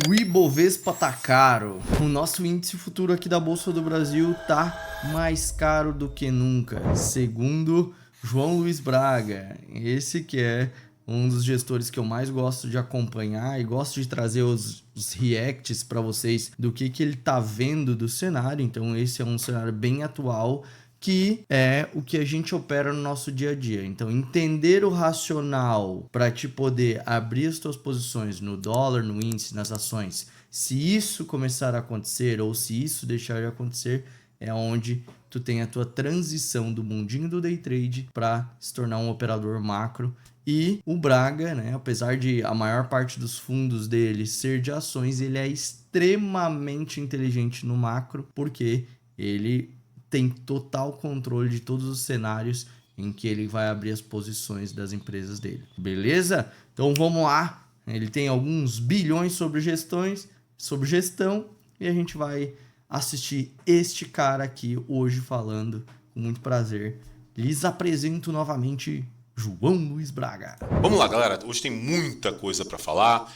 O Ibovespa tá caro. O nosso índice futuro aqui da Bolsa do Brasil tá mais caro do que nunca, segundo João Luiz Braga. Esse que é um dos gestores que eu mais gosto de acompanhar e gosto de trazer os reacts para vocês do que ele tá vendo do cenário. Então esse é um cenário bem atual, que é o que a gente opera no nosso dia a dia. Então, entender o racional para te poder abrir as tuas posições no dólar, no índice, nas ações, se isso começar a acontecer ou se isso deixar de acontecer, é onde tu tem a tua transição do mundinho do day trade para se tornar um operador macro. E o Braga, né, apesar de a maior parte dos fundos dele ser de ações, ele é extremamente inteligente no macro, porque ele tem total controle de todos os cenários em que ele vai abrir as posições das empresas dele. Beleza? Então vamos lá. Ele tem alguns bilhões sobre gestão, e a gente vai assistir este cara aqui hoje falando com muito prazer. Lhes apresento novamente João Luiz Braga. Vamos lá, galera. Hoje tem muita coisa para falar.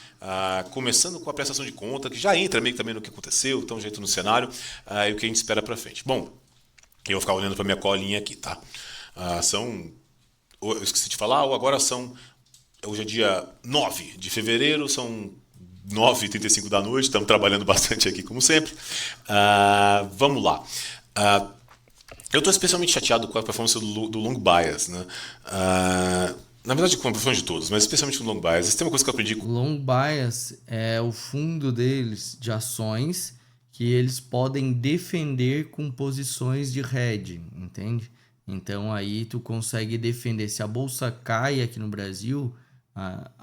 Começando com a prestação de conta, que já entra meio que também no que aconteceu, então já entra no cenário e o que a gente espera para frente. Bom, eu vou ficar olhando para minha colinha aqui, tá? Eu esqueci de falar, hoje é dia 9 de fevereiro, são 9h35 da noite, estamos trabalhando bastante aqui, como sempre. Vamos lá. Eu estou especialmente chateado com a performance do long bias, né? Na verdade, com a performance de todos, mas especialmente no long bias. Tem uma coisa que eu aprendi com... Long bias é o fundo deles de ações que eles podem defender com posições de hedge, entende? Então aí tu consegue defender. Se a bolsa cai aqui no Brasil,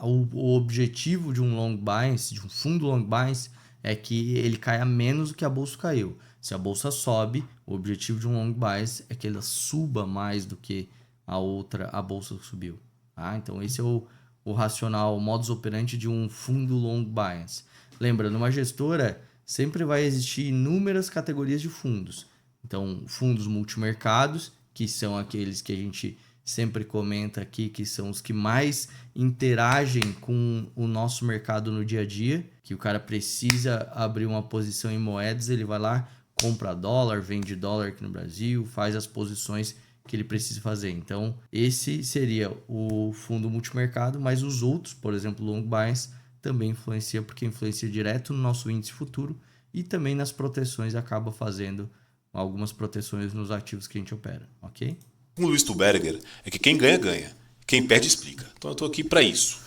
o objetivo de um long bias, de um fundo long bias, é que ele caia menos do que a bolsa caiu. Se a bolsa sobe, o objetivo de um long bias é que ela suba mais do que a bolsa subiu. Tá? Então esse é o racional, o modus operandi de um fundo long bias. Lembrando, uma gestora sempre vai existir inúmeras categorias de fundos. Então, fundos multimercados, que são aqueles que a gente sempre comenta aqui, que são os que mais interagem com o nosso mercado no dia a dia, que o cara precisa abrir uma posição em moedas, ele vai lá, compra dólar, vende dólar aqui no Brasil, faz as posições que ele precisa fazer. Então, esse seria o fundo multimercado, mas os outros, por exemplo, long bias, também influencia, porque influencia direto no nosso índice futuro e também nas proteções, acaba fazendo algumas proteções nos ativos que a gente opera, ok? Com o Luiz Stuberger é que quem ganha, ganha. Quem perde, explica. Então eu estou aqui para isso.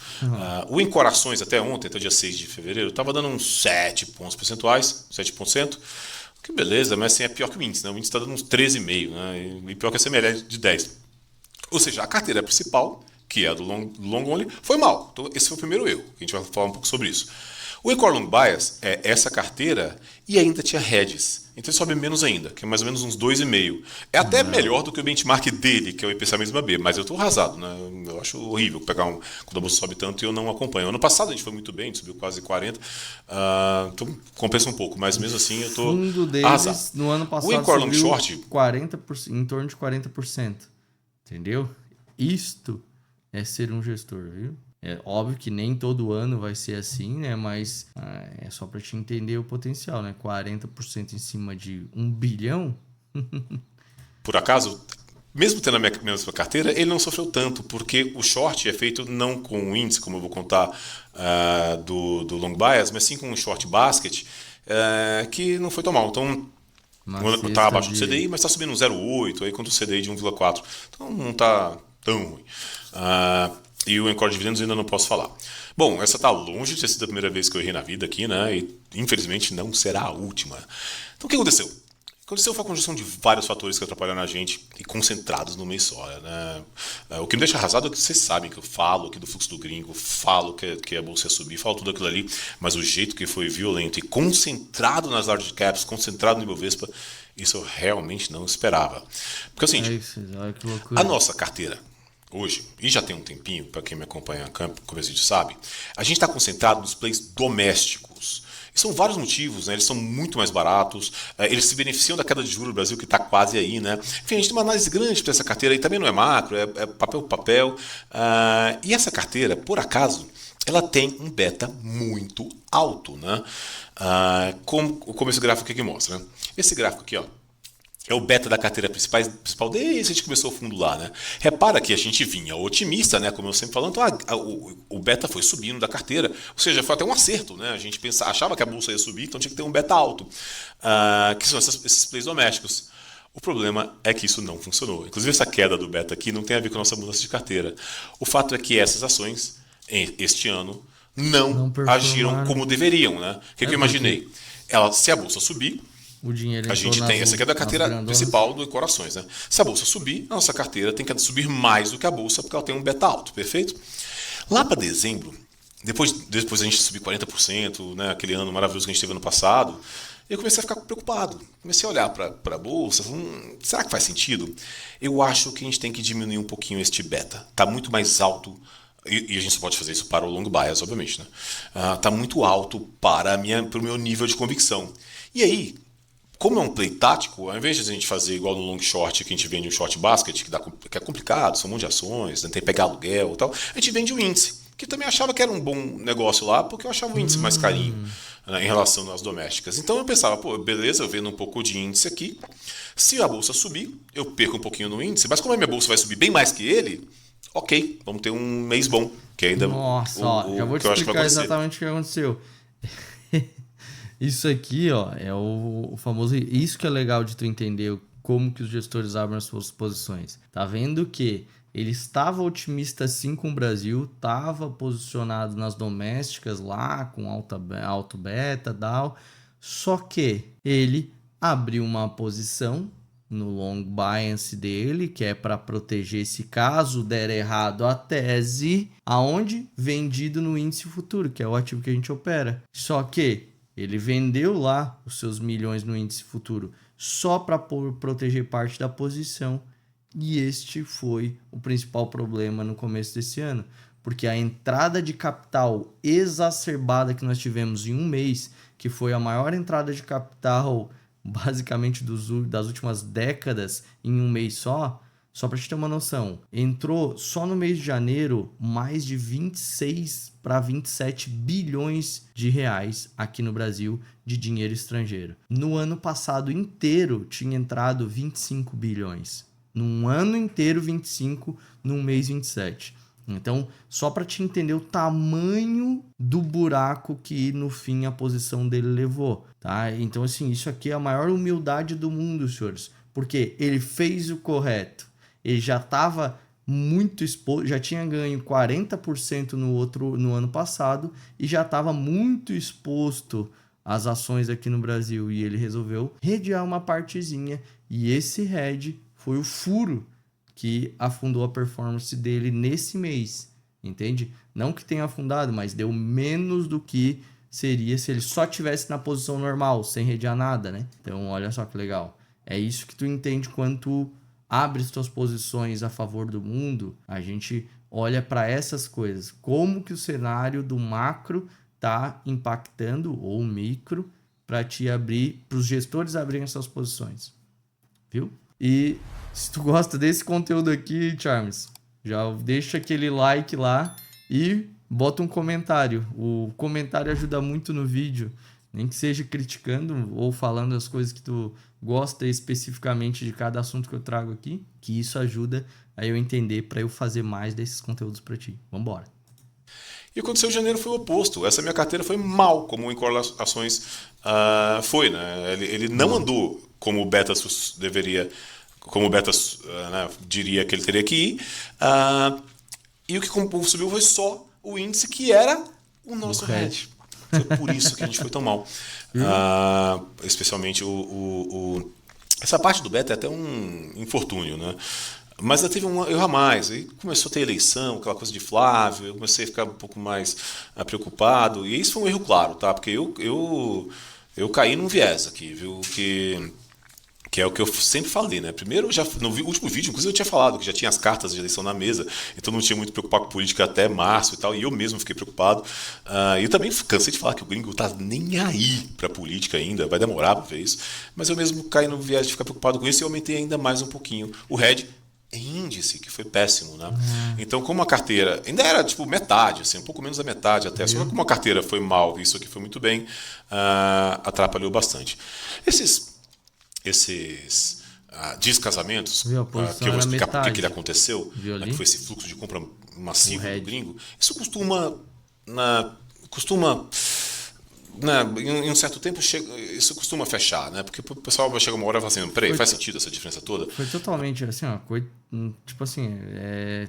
O Encorações até ontem, até o dia 6 de fevereiro, estava dando uns 7 pontos percentuais, 7%. Que beleza, mas assim, é pior que o índice, né? O índice está dando uns 13,5%, né? E pior que a CML de 10%. Ou seja, a carteira principal, que é a do long only, foi mal. Então esse foi o primeiro erro, que a gente vai falar um pouco sobre isso. O Core Long Bias é essa carteira e ainda tinha hedges. Então ele sobe menos ainda, que é mais ou menos uns 2,5. É até melhor do que o benchmark dele, que é o IPCA mesma B, mas eu estou arrasado, né? Eu acho horrível pegar quando a bolsa sobe tanto e eu não acompanho. Ano passado a gente foi muito bem, a gente subiu quase 40%, então compensa um pouco, mas mesmo assim eu estou arrasado. O fundo deles arrasado. no ano passado o Core Long subiu Short 40%, em torno de 40%. Entendeu? Isto é ser um gestor, viu? É óbvio que nem todo ano vai ser assim, né? Mas é só para te entender o potencial, né? 40% em cima de 1 bilhão. Por acaso, mesmo tendo a mesma carteira, ele não sofreu tanto, porque o short é feito não com o índice, como eu vou contar do long bias, mas sim com um short basket, que não foi tão mal. Então, está abaixo do CDI, mas está subindo um 0,8, aí contra o CDI de 1,4. Então não está tão ruim. E o Encore Dividendos ainda não posso falar. Bom, essa está longe de ter sido a primeira vez que eu errei na vida aqui, né? E infelizmente não será a última. Então o que aconteceu? O que aconteceu foi a conjunção de vários fatores que atrapalharam a gente e concentrados no mês só, né? O que me deixa arrasado é que vocês sabem que eu falo aqui do fluxo do gringo, falo que a bolsa ia subir, falo tudo aquilo ali, mas o jeito que foi violento e concentrado nas large caps, concentrado no Ibovespa, isso eu realmente não esperava. Porque é o seguinte, que loucura. A nossa carteira hoje, e já tem um tempinho, para quem me acompanha no campo, como a gente sabe, a gente está concentrado nos plays domésticos. E são vários motivos, né? Eles são muito mais baratos, eles se beneficiam da queda de juros do Brasil, que está quase aí, né? Enfim, a gente tem uma análise grande para essa carteira, e também não é macro, é papel por papel. E essa carteira, por acaso, ela tem um beta muito alto, né? Como esse gráfico aqui mostra, né? Esse gráfico aqui, ó, é o beta da carteira principal desde que a gente começou o fundo lá, né? Repara que a gente vinha otimista, né? Como eu sempre falo, então o beta foi subindo da carteira, ou seja, foi até um acerto, né? A gente achava que a bolsa ia subir, então tinha que ter um beta alto, que são esses plays domésticos. O problema é que isso não funcionou. Inclusive essa queda do beta aqui não tem a ver com a nossa mudança de carteira. O fato é que essas ações, este ano, não agiram como deveriam, né? O que eu imaginei? Se a bolsa subir, o dinheiro a gente tem, essa aqui é da carteira principal do Corações, né? Se a bolsa subir, a nossa carteira tem que subir mais do que a bolsa, porque ela tem um beta alto, perfeito? Lá para dezembro, depois a gente subir 40%, né? Aquele ano maravilhoso que a gente teve ano passado, eu comecei a ficar preocupado. Comecei a olhar para a bolsa, será que faz sentido? Eu acho que a gente tem que diminuir um pouquinho este beta. Está muito mais alto, e a gente só pode fazer isso para o long bias, obviamente, né? Está muito alto para o meu nível de convicção. E aí, como é um play tático, ao invés de a gente fazer igual no long short, que a gente vende um short basket, que é complicado, são um monte de ações, tem que pegar aluguel e tal, a gente vende um índice, que também achava que era um bom negócio lá, porque eu achava o índice mais carinho, né, em relação às domésticas. Então eu pensava, beleza, eu vendo um pouco de índice aqui, se a bolsa subir, eu perco um pouquinho no índice, mas como a minha bolsa vai subir bem mais que ele, ok, vamos ter um mês bom, que ainda Nossa, já vou te explicar exatamente o que aconteceu. Isso aqui, ó, é o famoso... Isso que é legal de tu entender como que os gestores abrem as suas posições. Tá vendo que ele estava otimista sim com o Brasil, estava posicionado nas domésticas lá, com alto beta e tal, só que ele abriu uma posição no long bias dele, que é para proteger se caso der errado a tese, aonde? Vendido no índice futuro, que é o ativo que a gente opera. Só que ele vendeu lá os seus milhões no índice futuro só para proteger parte da posição. E este foi o principal problema no começo desse ano. Porque a entrada de capital exacerbada que nós tivemos em um mês, que foi a maior entrada de capital basicamente das últimas décadas em um mês só para te ter uma noção, entrou só no mês de janeiro mais de 26 para 27 bilhões de reais aqui no Brasil de dinheiro estrangeiro. No ano passado inteiro tinha entrado 25 bilhões. Num ano inteiro 25, num mês 27. Então, só para te entender o tamanho do buraco que no fim a posição dele levou, tá? Então, assim, isso aqui é a maior humildade do mundo, senhores, porque ele fez o correto. Ele já estava muito exposto, já tinha ganho 40% no ano passado e já estava muito exposto às ações aqui no Brasil e ele resolveu hedgear uma partezinha e esse hedge foi o furo que afundou a performance dele nesse mês, entende? Não que tenha afundado, mas deu menos do que seria se ele só tivesse na posição normal, sem hedgear nada, né? Então, olha só que legal. É isso que tu entende quando tu abre suas posições a favor do mundo, a gente olha para essas coisas. Como que o cenário do macro está impactando, ou micro, para te abrir, para os gestores abrirem suas posições. Viu? E se tu gosta desse conteúdo aqui, Charmes, já deixa aquele like lá e bota um comentário. O comentário ajuda muito no vídeo, nem que seja criticando ou falando as coisas que tu gosta especificamente de cada assunto que eu trago aqui, que isso ajuda a eu entender para eu fazer mais desses conteúdos para ti. Vambora. E aconteceu em janeiro foi o oposto. Essa minha carteira foi mal, como em correlações foi, né? Ele não andou como o beta deveria, como o beta né, diria que ele teria que ir. E o que subiu foi só o índice que era o nosso hedge. Foi por isso que a gente foi tão mal. Especialmente essa parte do beta é até um infortúnio, né? Mas eu teve um erro a mais. Aí começou a ter eleição, aquela coisa de Flávio. Eu comecei a ficar um pouco mais preocupado. E isso foi um erro claro, tá? Porque eu caí num viés aqui, viu? Que é o que eu sempre falei, né? Primeiro, no último vídeo, inclusive, eu tinha falado que já tinha as cartas de eleição na mesa, então não tinha muito preocupado com política até março e tal, e eu mesmo fiquei preocupado. E eu também cansei de falar que o gringo tá nem aí pra política ainda, vai demorar pra ver isso, mas eu mesmo caí no viés de ficar preocupado com isso e aumentei ainda mais um pouquinho o hedge, índice, que foi péssimo, né? Então, como a carteira ainda era tipo metade, assim, um pouco menos da metade até, só que como a carteira foi mal, isso aqui foi muito bem, atrapalhou bastante. Esses descasamentos, Viu? A que posição eu vou era explicar por que metade. ele aconteceu, Viu né, ali? que foi esse fluxo de compra massivo O do hedge. gringo, isso costuma em um certo tempo isso costuma fechar, né? Porque o pessoal vai chegar uma hora e fala assim, peraí, Foi, faz sentido essa diferença toda? foi totalmente assim, ó, tipo assim,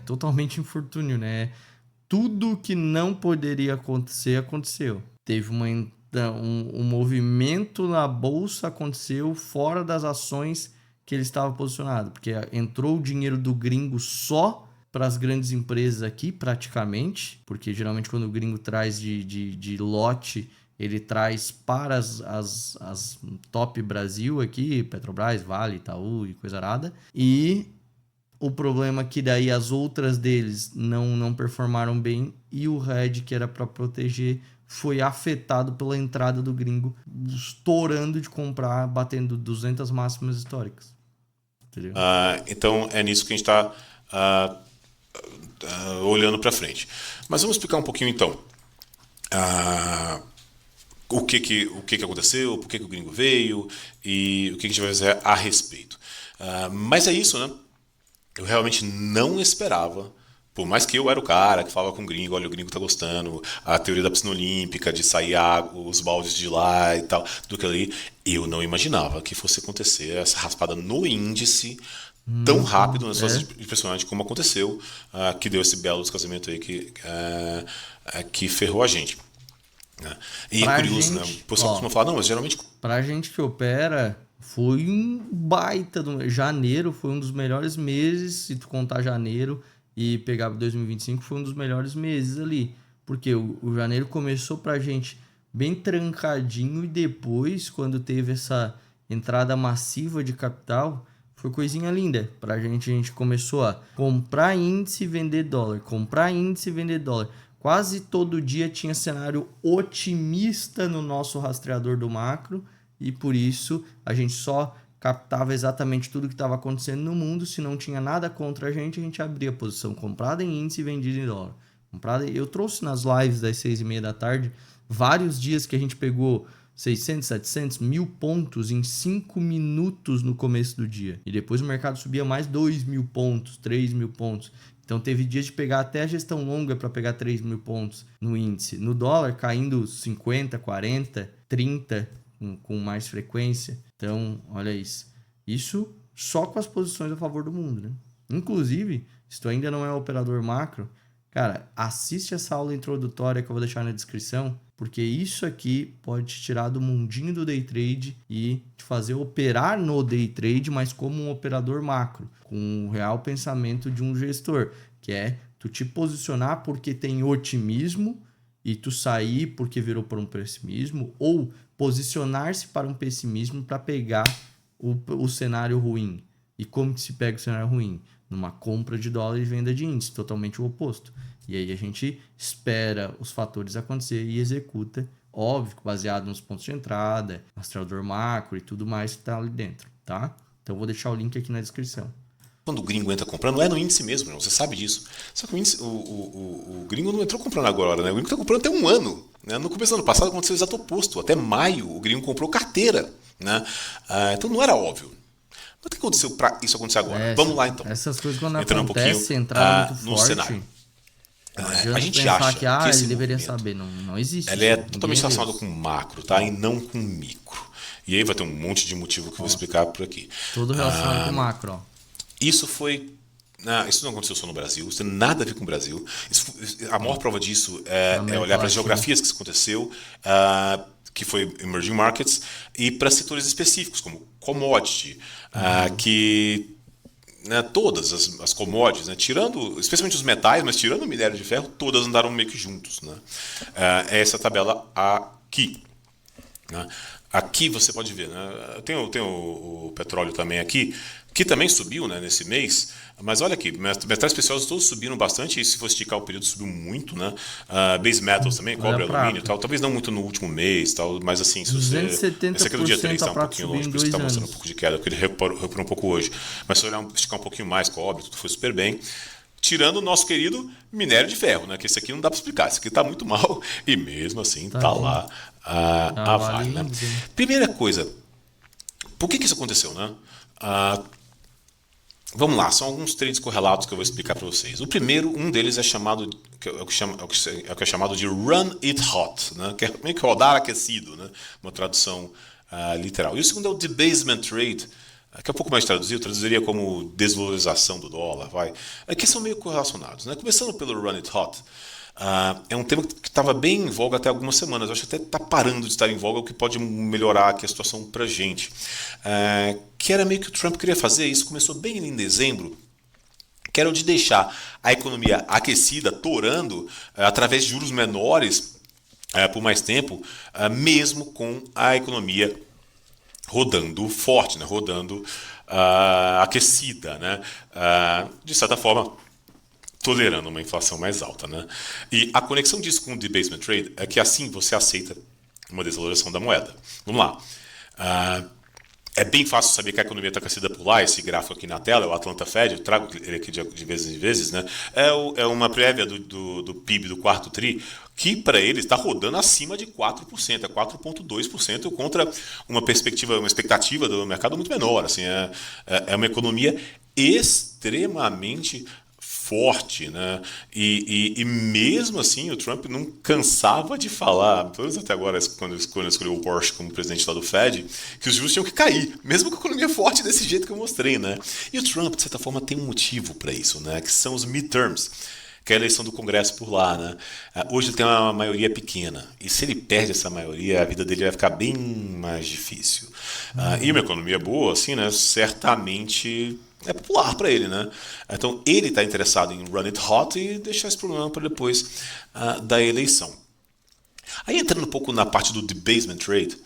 totalmente infortúnio, né? Tudo que não poderia acontecer, aconteceu. Teve um movimento na bolsa aconteceu fora das ações que ele estava posicionado, porque entrou o dinheiro do gringo só para as grandes empresas aqui, praticamente, porque geralmente quando o gringo traz de lote, ele traz para as top Brasil aqui, Petrobras, Vale, Itaú e coisa arada, e o problema é que daí as outras deles não performaram bem e o Red, que era para proteger, foi afetado pela entrada do gringo, estourando de comprar, batendo 200 máximas históricas. Entendeu? Então é nisso que a gente está olhando para frente. Mas vamos explicar um pouquinho então o que aconteceu, por que o gringo veio e o que a gente vai fazer a respeito. Mas é isso, né? Eu realmente não esperava, por mais que eu era o cara que falava com o gringo, olha, o gringo tá gostando, a teoria da piscina olímpica, de sair os baldes de lá e tal, do que ali, eu não imaginava que fosse acontecer essa raspada no índice tão rápido, um negócio impressionante como aconteceu, que deu esse belo descasamento aí que ferrou a gente. Né? E Pra é curioso, né? gente, O pessoal costuma falar, não, mas geralmente pra gente que opera, foi um baita. Janeiro foi um dos melhores meses, se tu contar janeiro e pegar 2025, foi um dos melhores meses ali. Porque o janeiro começou pra gente bem trancadinho e depois, quando teve essa entrada massiva de capital, foi coisinha linda. Pra gente, a gente começou a comprar índice e vender dólar, comprar índice e vender dólar. Quase todo dia tinha cenário otimista no nosso rastreador do macro e por isso a gente só captava exatamente tudo que estava acontecendo no mundo. Se não tinha nada contra a gente abria a posição comprada em índice e vendida em dólar. Eu trouxe nas lives das 6h30 da tarde vários dias que a gente pegou 600, 700, 1.000 pontos em 5 minutos no começo do dia. E depois o mercado subia mais 2.000 pontos, 3.000 pontos. Então teve dias de pegar até a gestão longa para pegar 3.000 pontos no índice. No dólar caindo 50, 40, 30 com mais frequência. Então, olha isso. Isso só com as posições a favor do mundo, né? Inclusive, se tu ainda não é operador macro, cara, assiste essa aula introdutória que eu vou deixar na descrição, porque isso aqui pode te tirar do mundinho do day trade e te fazer operar no day trade, mas como um operador macro, com o real pensamento de um gestor, que é tu te posicionar porque tem otimismo e tu sair porque virou para um pessimismo, ou posicionar-se para um pessimismo para pegar o cenário ruim. E como que se pega o cenário ruim? Numa compra de dólar e venda de índice, totalmente o oposto. E aí a gente espera os fatores acontecer e executa, óbvio, baseado nos pontos de entrada, rastreador macro e tudo mais que está ali dentro, tá? Então eu vou deixar o link aqui na descrição. quando o gringo entra comprando, é no índice mesmo, você sabe disso. Só que o gringo não entrou comprando agora, né? O gringo está comprando até um ano. Né? No começo do ano passado aconteceu o exato oposto. Até maio o gringo comprou carteira. Né? Então não era óbvio. Mas o que aconteceu para isso acontecer agora? Vamos lá então. Essas coisas quando entrando acontecem, entraram muito no forte. cenário. A gente acha que ele deveria saber, não existe. Ela é totalmente relacionada com macro, tá? E não com micro. E aí vai ter um monte de motivo que eu vou explicar por aqui. Tudo relacionado com macro, ó. Isso não aconteceu só no Brasil, isso tem nada a ver com o Brasil. A maior prova disso é olhar para as geografias que isso aconteceu, que foi emerging markets, e para setores específicos, como commodity, que todas as commodities, tirando, especialmente os metais, mas tirando o minério de ferro, todas andaram meio que juntos. É essa tabela aqui. né? Aqui você pode ver, né? Tem o petróleo também aqui, que também subiu, né, nesse mês. Mas olha aqui, metais preciosos todos subiram bastante, e se for esticar o período subiu muito, né? Base metals também, Olha a cobre, alumínio e prata. tal. Talvez não muito no último mês, tal, mas assim, se você. Esse aqui é do dia 3, 270% a tá um prata pouquinho subiu longe, em por isso que dois tá mostrando um anos. pouco de queda, porque ele reparou um pouco hoje. Mas se olhar, esticar um pouquinho mais, cobre, tudo foi super bem. Tirando o nosso querido minério de ferro, né? Que esse aqui não dá para explicar. Esse aqui tá muito mal e mesmo assim tá Tadinho. lá A a Vale Vale, né? indo bem. Primeira coisa, por que isso aconteceu, né? Ah, vamos lá, são alguns trades correlatos que eu vou explicar para vocês. O primeiro, um deles é chamado, é o que é chamado de Run It Hot, né? Que é meio que rodar aquecido, né? Uma tradução literal. E o segundo é o Debasement Trade, que é um pouco mais traduzido, traduziria como desvalorização do dólar, vai. Que são meio correlacionados, né? Começando pelo Run It Hot. É um tema que estava bem em voga até algumas semanas. Eu acho que até está parando de estar em voga, o que pode melhorar aqui a situação para a gente. Que era meio que o Trump queria fazer. Isso começou bem em dezembro, que era o de deixar a economia aquecida, torando, através de juros menores por mais tempo, mesmo com a economia rodando forte, né? Rodando aquecida, né? De certa forma, tolerando uma inflação mais alta, né? E a conexão disso com o debasement trade é que assim você aceita uma desvalorização da moeda. Vamos lá. É bem fácil saber que a economia está aquecida por lá. Esse gráfico aqui na tela é o Atlanta Fed, eu trago ele aqui de vezes em vezes, né? É uma prévia do PIB do quarto TRI, que para ele está rodando acima de 4%, é 4,2% contra uma perspectiva, uma expectativa do mercado muito menor. Assim, é uma economia extremamente forte, né? E mesmo assim o Trump não cansava de falar, pelo menos até agora, quando escolheu o Porsche como presidente lá do Fed, que os juros tinham que cair, mesmo com a economia forte desse jeito que eu mostrei, né? E o Trump, de certa forma, tem um motivo para isso, né? Que são os midterms, que é a eleição do Congresso por lá, né? Hoje ele tem uma maioria pequena, e se ele perde essa maioria, a vida dele vai ficar bem mais difícil. E uma economia boa, assim, né? Certamente é popular para ele, né? Então ele está interessado em run it hot e deixar esse problema para depois da eleição. Aí entrando um pouco na parte do debasement trade,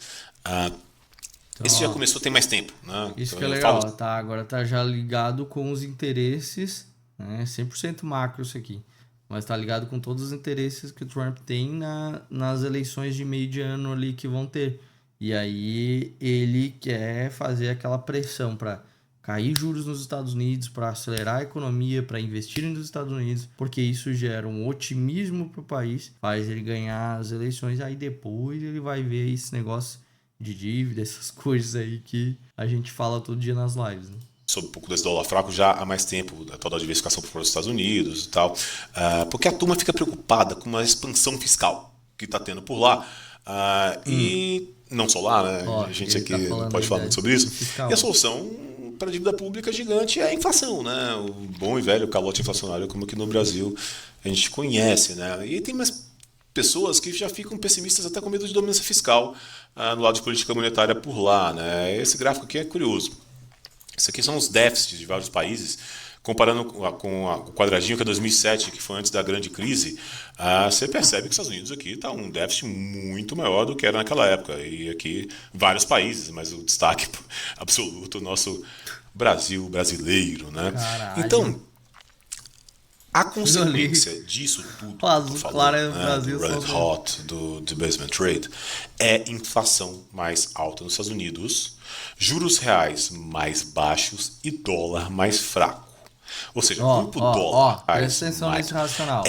Então, esse já ó, começou tem mais tempo, né? isso Então, que é eu falo. legal, ó, tá? Agora tá já ligado com os interesses, né? 100% macro isso aqui. Mas tá ligado com todos os interesses que o Trump tem nas eleições de meio de ano ali que vão ter. E aí ele quer fazer aquela pressão para cair juros nos Estados Unidos, para acelerar a economia, para investir nos Estados Unidos, porque isso gera um otimismo para o país, faz ele ganhar as eleições, aí depois ele vai ver esse negócio de dívida, essas coisas aí que a gente fala todo dia nas lives, né? Sobre um pouco desse dólar fraco já há mais tempo, a tal da diversificação para os Estados Unidos e tal, porque a turma fica preocupada com a expansão fiscal que está tendo por lá. E não só lá, né? Ó, A gente ele aqui tá não falando pode aí falar da muito sobre isso. do E a fiscal. solução para a dívida pública gigante é a inflação, né? O bom e velho calote inflacionário, como aqui no Brasil a gente conhece, né? E tem mais pessoas que já ficam pessimistas até com medo de dominância fiscal no lado de política monetária por lá, né? Esse gráfico aqui é curioso. Isso aqui são os déficits de vários países, comparando com o quadradinho que é 2007, que foi antes da grande crise. Você percebe que os Estados Unidos aqui está um déficit muito maior do que era naquela época. E aqui vários países, mas o destaque absoluto é o nosso Brasil brasileiro, né? Caralho. Então, a Aquilo ali. consequência disso tudo O que eu estou azul claro falando, é no né, do Brasil Run só It vendo. Hot, do Debasement Trade, é inflação mais alta nos Estados Unidos, juros reais mais baixos e dólar mais fraco. Ou seja, ruim Ó, para o ó, ó. dólar Presta reais atenção mais... nesse racional.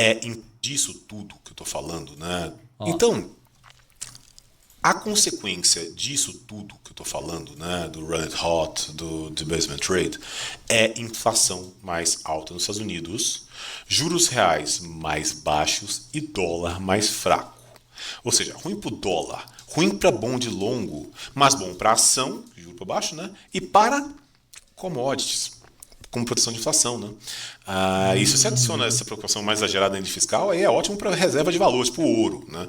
disso tudo que eu estou falando, né? Ó. Então, a consequência disso tudo que eu estou falando, né, do Run It Hot, do Debasement Trade, é inflação mais alta nos Estados Unidos, juros reais mais baixos e dólar mais fraco. Ou seja, ruim para o dólar, ruim para bond longo, mas bom para ação, juro para baixo, né, e para commodities, como proteção de inflação, né? E se você adiciona essa preocupação mais exagerada em fiscal, aí é ótimo para reserva de valores, para o ouro, né?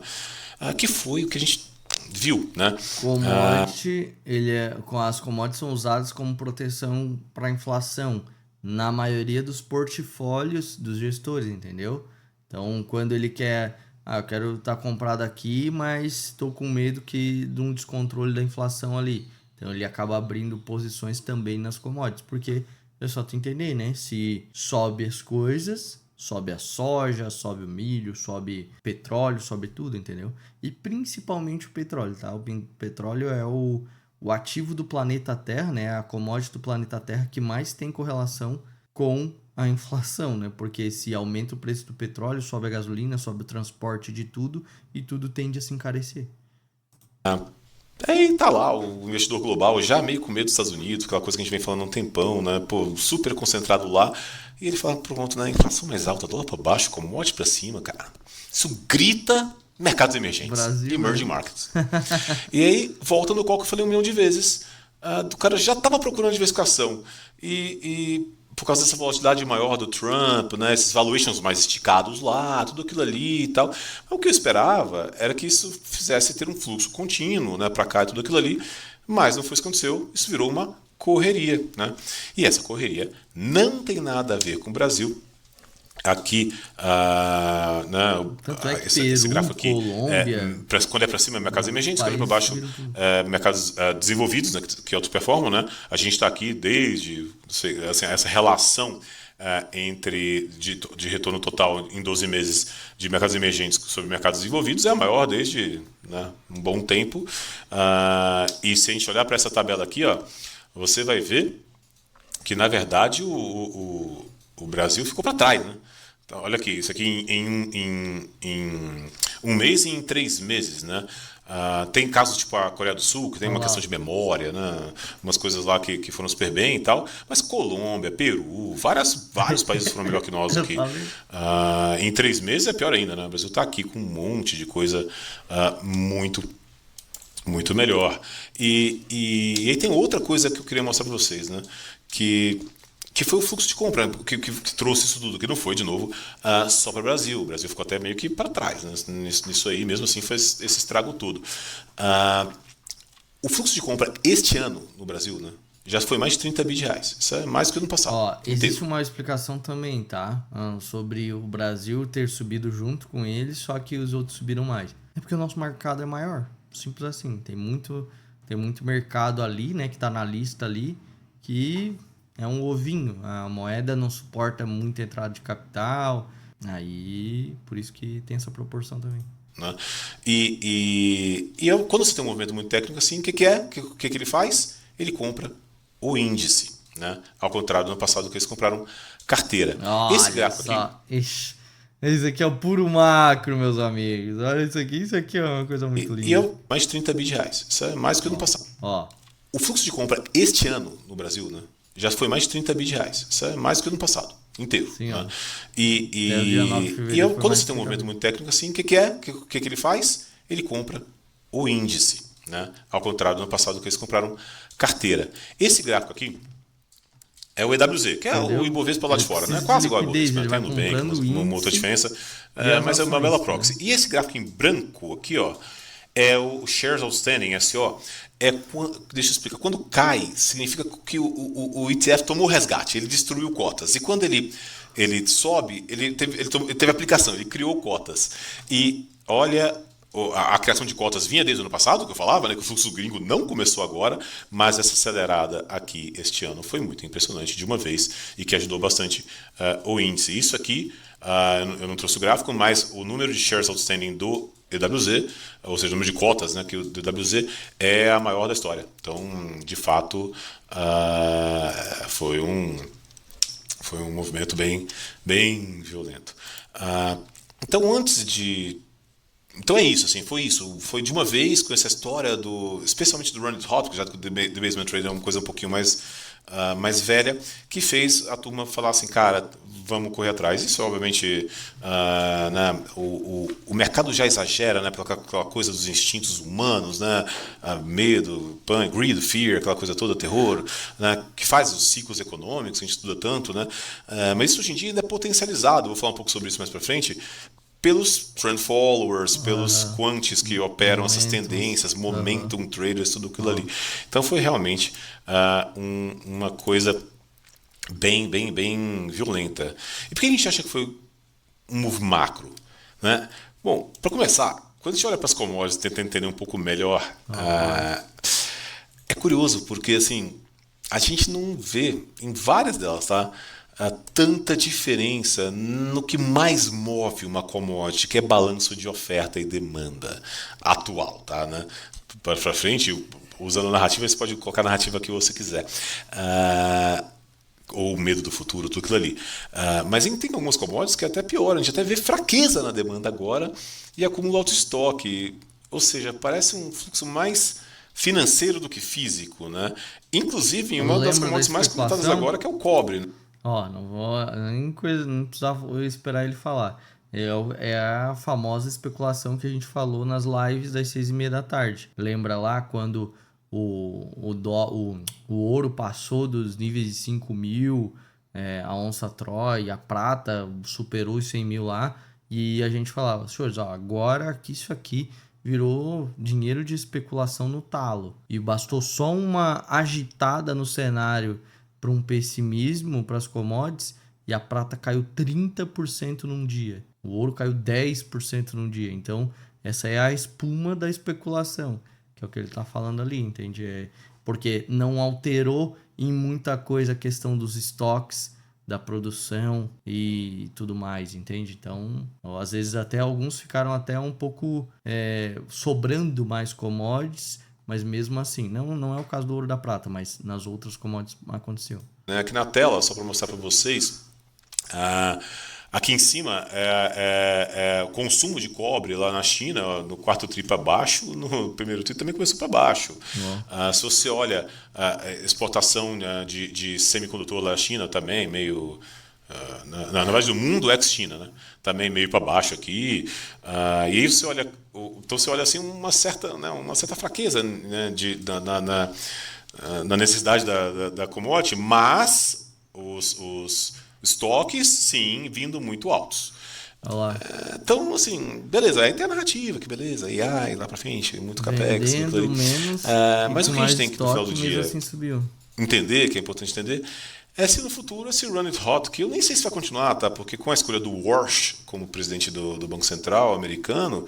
Que foi o que a gente viu, né? Commodity, ele é, com as commodities são usadas como proteção para inflação na maioria dos portfólios dos gestores, entendeu? Então, quando ele quer eu quero estar comprado aqui, mas estou com medo de um descontrole da inflação ali. Então ele acaba abrindo posições também nas commodities, porque é só tu entender, né? Se sobe as coisas, sobe a soja, sobe o milho, sobe petróleo, sobe tudo, entendeu? E principalmente o petróleo, tá? O petróleo é o ativo do planeta Terra, né? A commodity do planeta Terra que mais tem correlação com a inflação, né? Porque se aumenta o preço do petróleo, sobe a gasolina, sobe o transporte de tudo e tudo tende a se encarecer. Aí tá lá o investidor global já meio com medo dos Estados Unidos, aquela coisa que a gente vem falando há um tempão, né? Pô, super concentrado lá. E ele fala, pronto, né? Inflação mais alta, dólar pra baixo, commodity pra cima, cara. Isso grita mercados emergentes, Brasil, emerging né? markets. E aí, volta no qual que eu falei 1 milhão de vezes. O cara já estava procurando diversificação. E por causa dessa volatilidade maior do Trump, né, esses valuations mais esticados lá, tudo aquilo ali e tal. Mas o que eu esperava era que isso fizesse ter um fluxo contínuo, né, para cá e tudo aquilo ali. Mas não foi isso que aconteceu. Isso virou uma correria. Né? E essa correria não tem nada a ver com o Brasil. Aqui, Tanto é que esse Peru, gráfico aqui, Colômbia, quando é para cima é mercados emergentes, quando é para países baixo viram tudo. mercados desenvolvidos, né, que autoperformam. Né? A gente está aqui desde assim, essa relação de retorno total em 12 meses de mercados emergentes sobre mercados desenvolvidos é a maior desde, né, um bom tempo. E se a gente olhar para essa tabela aqui, ó, você vai ver que, na verdade, o Brasil ficou para trás, né? Então, olha aqui, isso aqui em 1 mês e em 3 meses, né? Tem casos tipo a Coreia do Sul, que tem uma questão de memória, né? Umas coisas lá que foram super bem e tal, mas Colômbia, Peru, vários países foram melhor que nós aqui. Em 3 meses é pior ainda, né? O Brasil está aqui com um monte de coisa muito, muito melhor. E aí tem outra coisa que eu queria mostrar para vocês, né? Que foi o fluxo de compra que trouxe isso tudo, que não foi, de novo, só para o Brasil. O Brasil ficou até meio que para trás, né? Nisso aí, mesmo assim, fez esse estrago todo. O fluxo de compra este ano no Brasil, né, já foi mais de 30 bi de reais. Isso é mais do que no passado. Ó, existe uma explicação também, tá? Sobre o Brasil ter subido junto com eles, só que os outros subiram mais. É porque o nosso mercado é maior. Simples assim. Tem muito mercado ali, né? Que tá na lista ali, que é um ovinho. A moeda não suporta muita entrada de capital. Aí, por isso que tem essa proporção também. Né? Quando você tem um movimento muito técnico assim, o que ele faz? Ele compra o índice, né? Ao contrário do ano passado, que eles compraram carteira. Esse gráfico aqui... Esse aqui é o puro macro, meus amigos. Olha isso aqui é uma coisa muito linda. E é mais de 30 bi de reais. Isso é mais do que no passado. O fluxo de compra este ano no Brasil, né, já foi mais de 30 bi de reais. Isso é mais do que no passado inteiro. Sim, né? Quando você tem um movimento muito técnico assim, o que ele faz? Ele compra o índice, né? Ao contrário do ano passado, que eles compraram carteira. Esse gráfico aqui é o EWZ, que é o Ibovespa lá de fora, né? Quase igual ao Ibovespa, tem Nubank, uma outra diferença, mas é uma bela proxy. E esse gráfico em branco aqui, ó, é o Shares Outstanding, SO. Deixa eu explicar. Quando cai, significa que o ETF tomou resgate, ele destruiu cotas. E quando ele sobe, ele teve aplicação, ele criou cotas. E olha, a criação de cotas vinha desde o ano passado, que eu falava, né, que o fluxo gringo não começou agora, mas essa acelerada aqui este ano foi muito impressionante de uma vez e que ajudou bastante o índice. Isso aqui, eu não trouxe o gráfico, mas o número de shares outstanding do EWZ, ou seja, o número de cotas, né, que o EWZ é a maior da história. Então, de fato, foi um movimento bem, bem violento. Então é isso, assim, foi isso. Foi de uma vez com essa história especialmente do Run It Hot, porque já que o The Basement Trade é uma coisa um pouquinho mais velha, que fez a turma falar assim, cara, vamos correr atrás. Isso, obviamente, né, o mercado já exagera, né, pela aquela coisa dos instintos humanos, né, medo, pânico, greed, fear, aquela coisa toda, terror, né, que faz os ciclos econômicos, que a gente estuda tanto, né, mas isso hoje em dia ainda é potencializado. Vou falar um pouco sobre isso mais para frente, pelos trend followers, pelos quants que operam essas tendências, momentum traders, tudo aquilo ali. Então foi realmente uma coisa bem, bem, bem violenta. E por que a gente acha que foi um move macro? Né? Bom, para começar, quando a gente olha para as commodities e tenta entender um pouco melhor, é curioso porque assim a gente não vê em várias delas, tá? Tanta diferença no que mais move uma commodity, que é balanço de oferta e demanda atual, tá? Né? Para frente, usando a narrativa, você pode colocar a narrativa que você quiser. Ou medo do futuro, tudo aquilo ali. Mas tem algumas commodities que é até pior, a gente até vê fraqueza na demanda agora e acumula alto estoque. Ou seja, parece um fluxo mais financeiro do que físico, né? Inclusive em uma das Lembra da commodities mais comentadas agora, especulação? que é o cobre, né? Ó, não vou, nem coisa, não precisava esperar ele falar. É a famosa especulação que a gente falou nas lives das 6:30 da tarde. Lembra lá quando o ouro passou dos níveis de 5 mil, a onça Troy, a prata superou os 100 mil lá, e a gente falava, senhores, ó, agora que isso aqui virou dinheiro de especulação no talo. E bastou só uma agitada no cenário para um pessimismo para as commodities e a prata caiu 30% num dia. O ouro caiu 10% num dia. Então, essa é a espuma da especulação, que é o que ele está falando ali, entende? Porque não alterou em muita coisa a questão dos estoques, da produção e tudo mais, entende? Então, às vezes até alguns ficaram até um pouco sobrando mais commodities, mas mesmo assim, não é o caso do ouro e da prata, mas nas outras commodities aconteceu. Aqui na tela, só para mostrar para vocês, ah, aqui em cima é o consumo de cobre lá na China, no quarto tri para baixo, no primeiro tri também começou para baixo. Se você olha a exportação, né, de semicondutor lá na China também, meio. Na verdade, do mundo ex-China, né? Também meio para baixo aqui. E aí você olha, então você olha assim uma certa fraqueza, né, na necessidade da commodity, mas os estoques, sim, vindo muito altos. Olha lá, Então, assim, beleza, aí tem a narrativa, que beleza, AI lá pra frente, muito capex, tudo vendendo ali. menos e Mas com o que a gente mais tem que, no final do estoque, mesmo dia, assim subiu. entender, que é importante entender, é se no futuro esse Run It Hot, que eu nem sei se vai continuar, tá? Porque com a escolha do Warsh como presidente do Banco Central americano,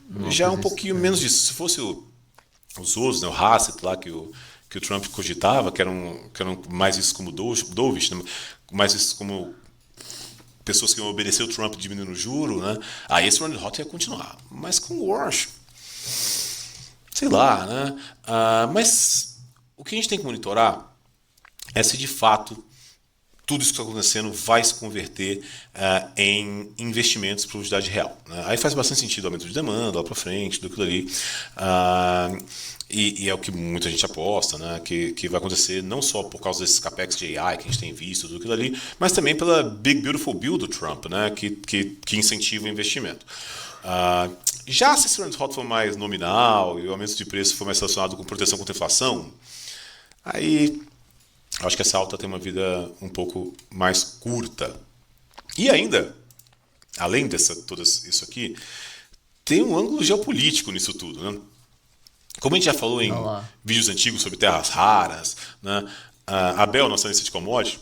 Uma já é um coisa pouquinho estranha. menos disso. Se fosse os outros, né, o Hassett lá, que o Trump cogitava, que eram mais vistos como dovish, né, mais vistos como pessoas que iam obedecer o Trump diminuindo o juro, né? Aí esse Run It Hot ia continuar. Mas com o Warsh, sei lá, né? Mas o que a gente tem que monitorar é se de fato tudo isso que está acontecendo vai se converter em investimentos para utilidade real, né? Aí faz bastante sentido o aumento de demanda lá para frente, do que ali. E é o que muita gente aposta, né? Que vai acontecer não só por causa desses capex de AI que a gente tem visto, tudo aquilo ali, mas também pela Big Beautiful Bill do Trump, né? Que incentiva o investimento. Já se esse Rand Hot for mais nominal e o aumento de preço for mais relacionado com proteção contra a inflação, aí acho que essa alta tem uma vida um pouco mais curta. E ainda, além tudo isso aqui, tem um ângulo geopolítico nisso tudo, né? Como a gente já falou Olha em lá. vídeos antigos sobre terras raras, né? A Bel, nossa analista de commodities,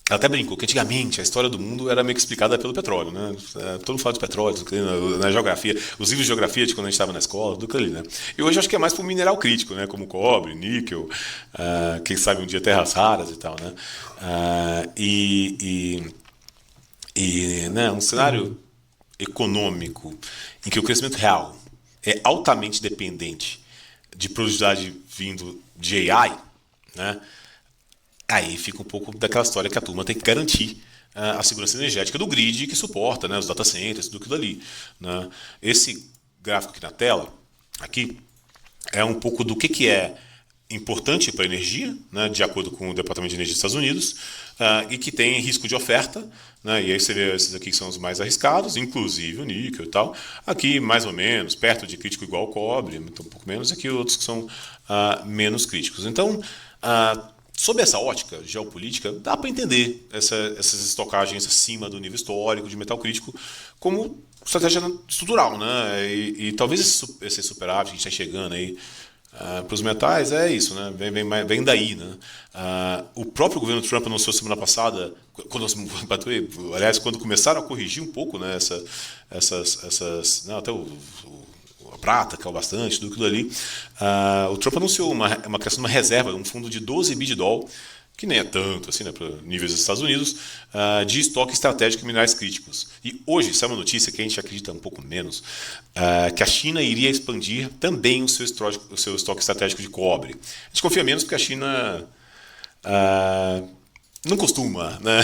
ela até brincou que antigamente a história do mundo era meio que explicada pelo petróleo, né? Todo mundo fala de petróleo, na geografia, os livros de geografia de quando a gente estava na escola, tudo aquilo ali, né? E hoje acho que é mais para o mineral crítico, né? Como cobre, níquel, quem sabe um dia terras raras e tal, né? Né, um cenário econômico em que o crescimento real é altamente dependente de produtividade vindo de AI, né? Aí fica um pouco daquela história que a turma tem que garantir a segurança energética do grid que suporta, né, os data centers, tudo aquilo ali, né? Esse gráfico aqui na tela, aqui, é um pouco do que é importante para a energia, né, de acordo com o Departamento de Energia dos Estados Unidos, e que tem risco de oferta, né, e aí você vê esses aqui que são os mais arriscados, inclusive o níquel e tal. Aqui, mais ou menos, perto de crítico igual ao cobre, então um pouco menos, aqui outros que são menos críticos. Então, sob essa ótica geopolítica, dá para entender essas estocagens acima do nível histórico de metal crítico como estratégia estrutural, né? E talvez esse superávit que a gente está chegando aí Para os metais é isso, né? Vem daí, né? O próprio governo Trump anunciou semana passada, quando começaram a corrigir um pouco, né, não, até a prata caiu bastante, tudo aquilo ali. O Trump anunciou uma criação de uma reserva, um fundo de 12 bi de dólar, que nem é tanto assim, né, para níveis dos Estados Unidos, de estoque estratégico de minerais críticos. E hoje, isso é uma notícia que a gente acredita um pouco menos, que a China iria expandir também o seu estoque estratégico de cobre. A gente confia menos porque a China não costuma, né,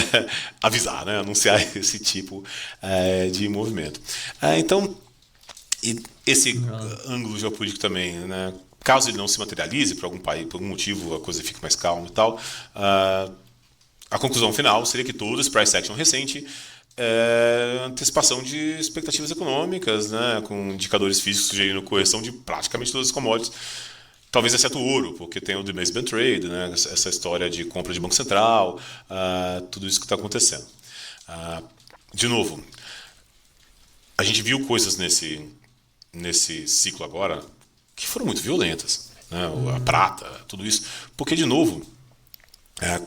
avisar, né, anunciar esse tipo de movimento. Então, esse ângulo geopolítico também, né, caso ele não se materialize por algum país, por algum motivo a coisa fique mais calma e tal, a conclusão final seria que todo esse price action recente é antecipação de expectativas econômicas, né, com indicadores físicos sugerindo correção de praticamente todas as commodities, talvez exceto o ouro, porque tem o debasement trade, né, essa história de compra de Banco Central, tudo isso que está acontecendo. De novo, a gente viu coisas nesse ciclo agora que foram muito violentas, né? A prata, tudo isso. Porque, de novo,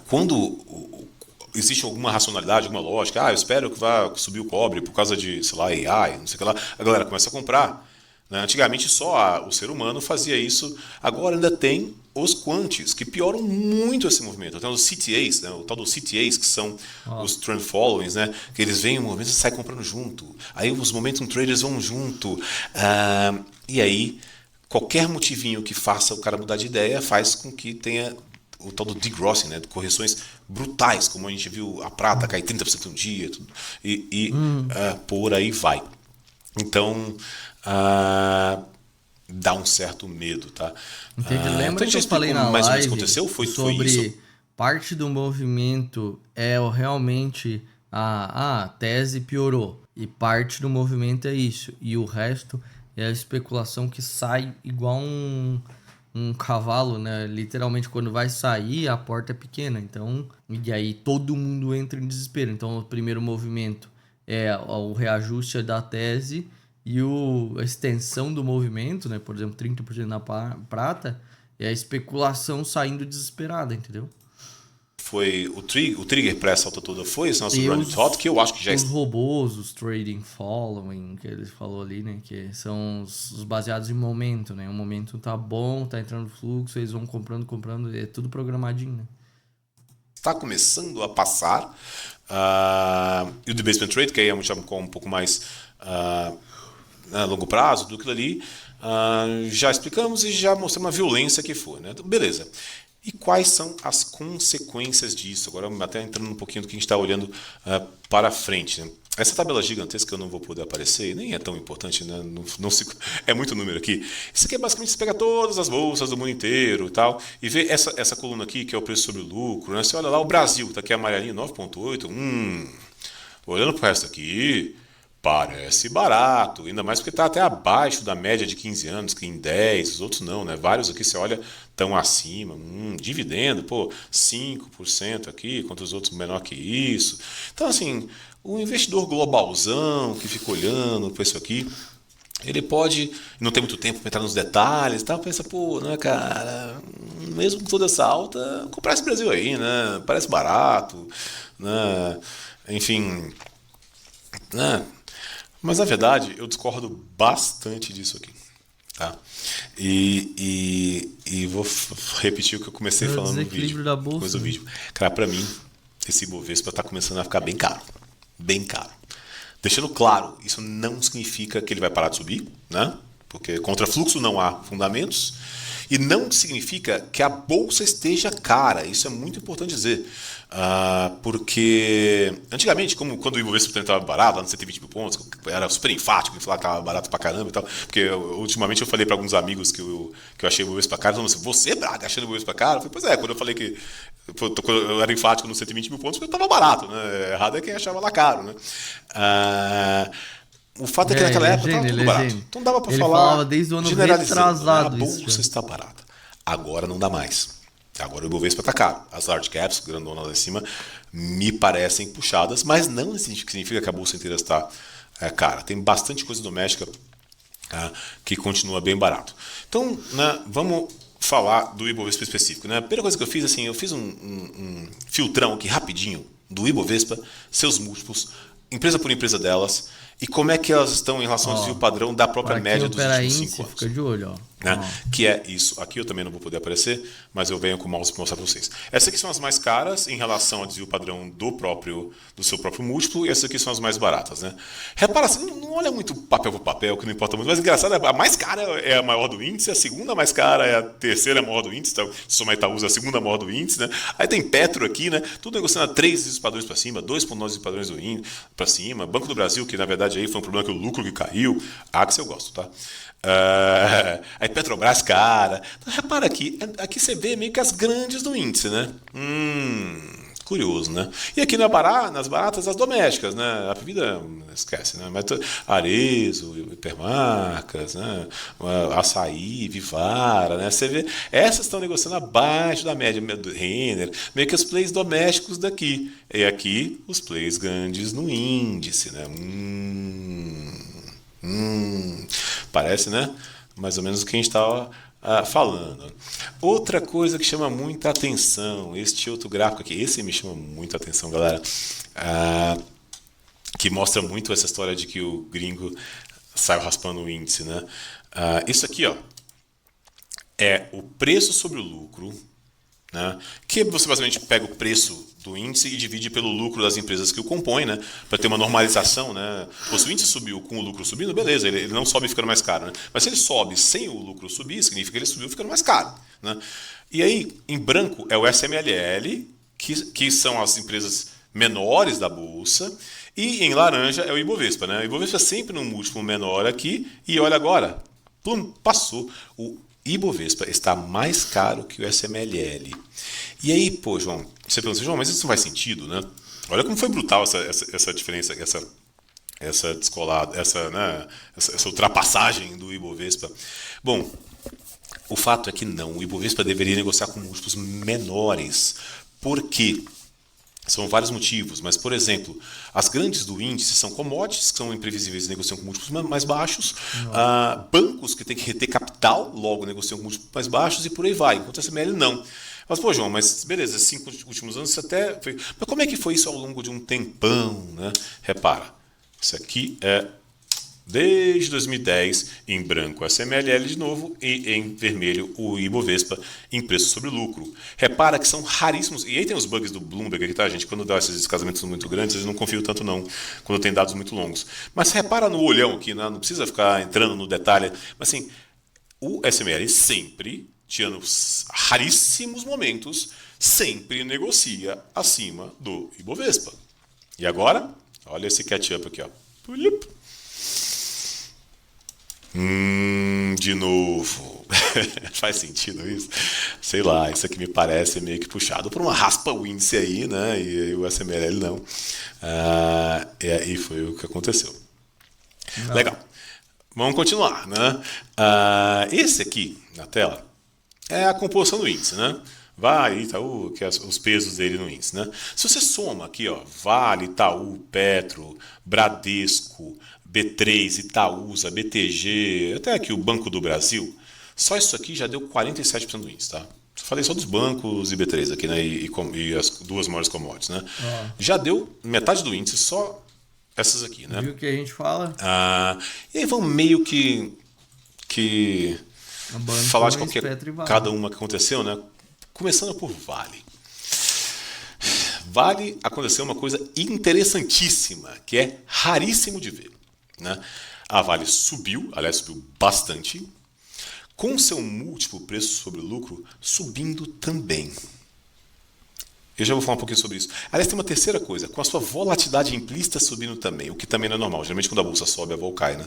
quando existe alguma racionalidade, alguma lógica, eu espero que vá subir o cobre por causa de, sei lá, AI, não sei o que lá, a galera começa a comprar. Né? Antigamente só o ser humano fazia isso, agora ainda tem os quants, que pioram muito esse movimento. Tem os CTAs, né? O tal dos CTAs, que são os trend followings, né? Que eles veem o movimento e saem comprando junto. Aí os momentum traders vão junto. E aí, qualquer motivinho que faça o cara mudar de ideia faz com que tenha o tal do degrossing, né? De correções brutais, como a gente viu a prata cair 30% um dia, tudo, por aí vai. Então, dá um certo medo, tá? Entendi. Lembra então que eu falei na mais ou menos live aconteceu? Foi sobre isso? parte do movimento realmente a tese piorou e parte do movimento é isso e o resto é a especulação que sai igual um cavalo, né? Literalmente quando vai sair a porta é pequena, então e aí todo mundo entra em desespero. Então o primeiro movimento é o reajuste da tese e a extensão do movimento, né? Por exemplo, 30% na prata, é a especulação saindo desesperada, entendeu? Foi o trigger para essa alta toda foi esse nosso E running thought, que eu acho que já os robôs, os trading following, que ele falou ali, né? Que são os baseados em momento, né? O momento tá bom, tá entrando fluxo, eles vão comprando, é tudo programadinho, né? está começando a passar. E o debasement trade, que aí é um pouco mais a longo prazo, tudo aquilo ali, já explicamos e já mostramos a violência que foi. Né? Então, beleza. E quais são as consequências disso? Agora, até entrando um pouquinho do que a gente está olhando para frente. Né? Essa tabela gigantesca eu não vou poder aparecer, nem é tão importante, né? É muito número aqui. Isso aqui é basicamente você pega todas as bolsas do mundo inteiro e tal, e vê essa coluna aqui, que é o preço sobre o lucro. Né? Você olha lá, o Brasil, está aqui amarelinho, 9,8. Olhando para o resto aqui, parece barato, ainda mais porque está até abaixo da média de 15 anos, que em 10, os outros não, né? Vários aqui você olha estão acima, dividendo, 5% aqui, enquanto os outros menor que isso. Então, assim, o investidor globalzão que fica olhando para isso aqui, ele pode, não tem muito tempo para entrar nos detalhes e tal, pensa, né, cara, mesmo com toda essa alta, comprar esse Brasil aí, né? Parece barato, né? Enfim, né? Mas na verdade eu discordo bastante disso aqui, tá? E vou repetir o que eu comecei falando no vídeo. Da bolsa, depois do vídeo. Cara, pra mim, esse Ibovespa tá começando a ficar bem caro. Bem caro. Deixando claro, isso não significa que ele vai parar de subir, né? Porque contra fluxo não há fundamentos. E não significa que a bolsa esteja cara. Isso é muito importante dizer. Porque antigamente, quando o Ibovespa estava barato, lá nos 120 mil pontos, era super enfático em falar que estava barato pra caramba e tal. Porque ultimamente eu falei para alguns amigos que eu achei o Ibovespa caro, falando assim, você, Braga, achando o Ibovespa caro? Eu falei, pois é, quando eu falei que quando eu era enfático nos 120 mil pontos, porque estava barato, né? Errado é quem achava lá caro, né? O fato é que naquela época estava tudo barato. Então dava para falar. Falava desde o ano retrasado. A bolsa está barata. Agora não dá mais. Agora o Ibovespa está caro. As large caps, grandonas lá em cima, me parecem puxadas, mas não significa que a bolsa inteira está cara. Tem bastante coisa doméstica que continua bem barato. Então, né, vamos falar do Ibovespa específico. Né? A primeira coisa que eu fiz, assim, eu fiz um filtrão aqui rapidinho do Ibovespa, seus múltiplos, empresa por empresa delas, e como é que elas estão em relação ao desvio padrão da própria média dos últimos 5 anos. Fica de olho, ó. Né? Que é isso. Aqui eu também não vou poder aparecer, mas eu venho com o mouse para mostrar para vocês. Essas aqui são as mais caras em relação ao desvio padrão do seu próprio múltiplo, e essas aqui são as mais baratas. Né? Repara, assim, não olha muito papel por papel, que não importa muito, mas engraçado, a mais cara é a maior do índice, a segunda mais cara é a terceira maior do índice, então, se somar Itaúsa, a segunda maior do índice. Né? Aí tem Petro aqui, né? Tudo negociando a 3 desvios padrões para cima, 2,9 desvios padrões do índice para cima, Banco do Brasil, que na verdade aí foi um problema que o lucro que caiu, Axel eu gosto, tá? Aí Petrobras, cara. Então, repara aqui você vê meio que as grandes do índice, né? Curioso, né? E aqui nas baratas, as domésticas, né? A vida, esquece, né? Mas Arezzo, Hipermarcas, né? Açaí, Vivara, né? Você vê, essas estão negociando abaixo da média do Renner, meio que os plays domésticos daqui. E aqui, os plays grandes no índice, né? Parece, né? Mais ou menos o que a gente estava falando. Outra coisa que chama muita atenção, este outro gráfico aqui, esse me chama muita atenção, galera, que mostra muito essa história de que o gringo saiu raspando o índice, né? Isso aqui, ó, é o preço sobre o lucro, né? Que você basicamente pega o preço do índice e divide pelo lucro das empresas que o compõem, né? Para ter uma normalização, né? Se o índice subiu com o lucro subindo, beleza, ele não sobe ficando mais caro, né? Mas se ele sobe sem o lucro subir, significa que ele subiu ficando mais caro, né? E aí, em branco é o SMLL, que são as empresas menores da bolsa, e em laranja é o Ibovespa, né? O Ibovespa é sempre num múltiplo menor aqui, e olha agora, plum, passou. O Ibovespa está mais caro que o SMLL. E aí, pô, João, você pensa, João, mas isso não faz sentido, né? Olha como foi brutal essa diferença, essa descolada, né, essa ultrapassagem do Ibovespa. Bom, o fato é que não, o Ibovespa deveria negociar com múltiplos menores. Por quê? São vários motivos, mas, por exemplo, as grandes do índice são commodities, que são imprevisíveis e negociam com múltiplos mais baixos, bancos que têm que reter capital, logo negociam com múltiplos mais baixos e por aí vai, enquanto a SML não. Mas, pô, João, mas beleza, 5 últimos anos você até foi. Mas como é que foi isso ao longo de um tempão, né? Repara, isso aqui é desde 2010, em branco a SMLL de novo e em vermelho o Ibovespa em preço sobre lucro. Repara que são raríssimos, e aí tem os bugs do Bloomberg aqui, tá, gente? Quando dá esses descasamentos muito grandes, eu não confio tanto não, quando tem dados muito longos. Mas repara no olhão aqui, né? Não precisa ficar entrando no detalhe, mas assim, o SML sempre, tirando raríssimos momentos, sempre negocia acima do Ibovespa. E agora, olha esse catch-up aqui, ó. De novo. Faz sentido isso? Sei lá, isso aqui me parece meio que puxado por uma raspa o índice aí, né? E o SMLL não. E aí foi o que aconteceu. Não. Legal. Vamos continuar, né? Esse aqui, na tela, é a composição do índice, né? Vale, Itaú, que é os pesos dele no índice, né? Se você soma aqui, ó, Vale, Itaú, Petro, Bradesco, B3, Itaúsa, BTG, até aqui o Banco do Brasil, só isso aqui já deu 47% do índice, tá? Falei só dos bancos e B3 aqui, né? E as duas maiores commodities, né? Já deu metade do índice, só essas aqui, né? Viu o que a gente fala? E aí vão meio que falar de cada uma que aconteceu, né? Começando por Vale. Vale aconteceu uma coisa interessantíssima, que é raríssimo de ver, né? A Vale subiu, aliás, subiu bastante, com seu múltiplo preço sobre lucro subindo também. Eu já vou falar um pouquinho sobre isso. Aliás, tem uma terceira coisa, com a sua volatilidade implícita subindo também, o que também não é normal. Geralmente quando a bolsa sobe, a vol cai, né?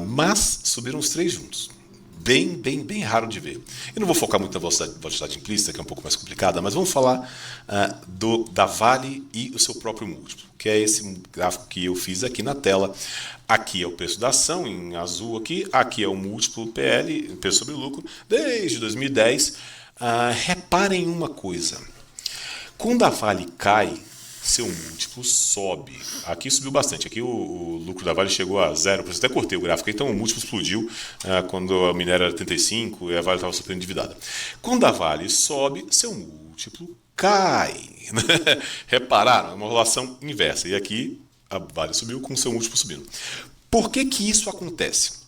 Mas subiram os três juntos. Bem raro de ver. Eu não vou focar muito na volatilidade implícita, que é um pouco mais complicada, mas vamos falar da Vale e o seu próprio múltiplo, que é esse gráfico que eu fiz aqui na tela. Aqui é o preço da ação, em azul aqui é o múltiplo PL, preço sobre lucro, desde 2010. Reparem uma coisa. Quando a Vale cai, seu múltiplo sobe. Aqui subiu bastante. Aqui o lucro da Vale chegou a 0%. Eu até cortei o gráfico, então o múltiplo explodiu quando a minério era 35 e a Vale estava super endividada. Quando a Vale sobe, seu múltiplo cai. Repararam? É uma relação inversa. E aqui a Vale subiu com o seu múltiplo subindo. Por que que isso acontece?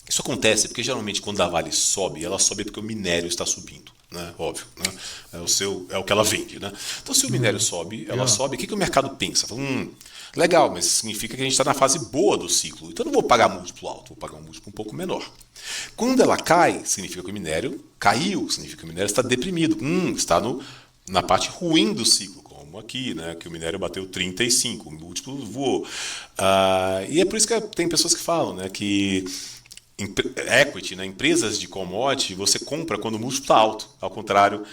Isso acontece porque geralmente quando a Vale sobe, ela sobe porque o minério está subindo. Né? Óbvio, né? É o que ela vende. Né? Então, se o minério sobe, ela sobe, o que o mercado pensa? Fala, legal, mas significa que a gente está na fase boa do ciclo. Então, eu não vou pagar múltiplo alto, vou pagar um múltiplo um pouco menor. Quando ela cai, significa que o minério caiu, significa que o minério está deprimido, está na parte ruim do ciclo. Como aqui, né, que o minério bateu 35, o múltiplo voou. E é por isso que tem pessoas que falam, né, que equity, né, empresas de commodity, você compra quando o múltiplo está alto, ao contrário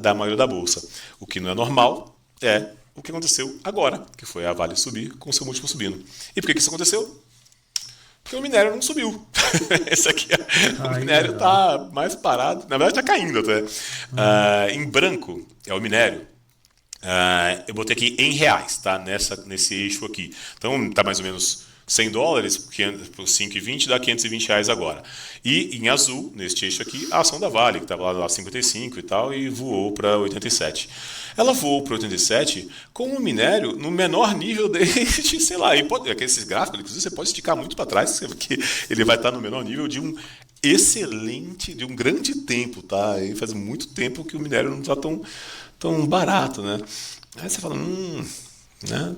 da maioria da bolsa. O que não é normal é o que aconteceu agora, que foi a Vale subir com o seu múltiplo subindo. E por que isso aconteceu? Porque o minério não subiu. Esse aqui, o minério está mais parado, na verdade está caindo até. Em branco é o minério. Eu botei aqui em reais, tá? Nesse eixo aqui. Então está mais ou menos $100 por 5,20 dá R$520 agora. E em azul, neste eixo aqui, a ação da Vale, que estava lá 55 e tal, e voou para 87. Ela voou para 87 com o minério no menor nível desde, sei lá, esses gráficos, inclusive, você pode esticar muito para trás, porque ele vai estar no menor nível de um de um grande tempo, tá? E faz muito tempo que o minério não está tão barato, né? Aí você fala, né?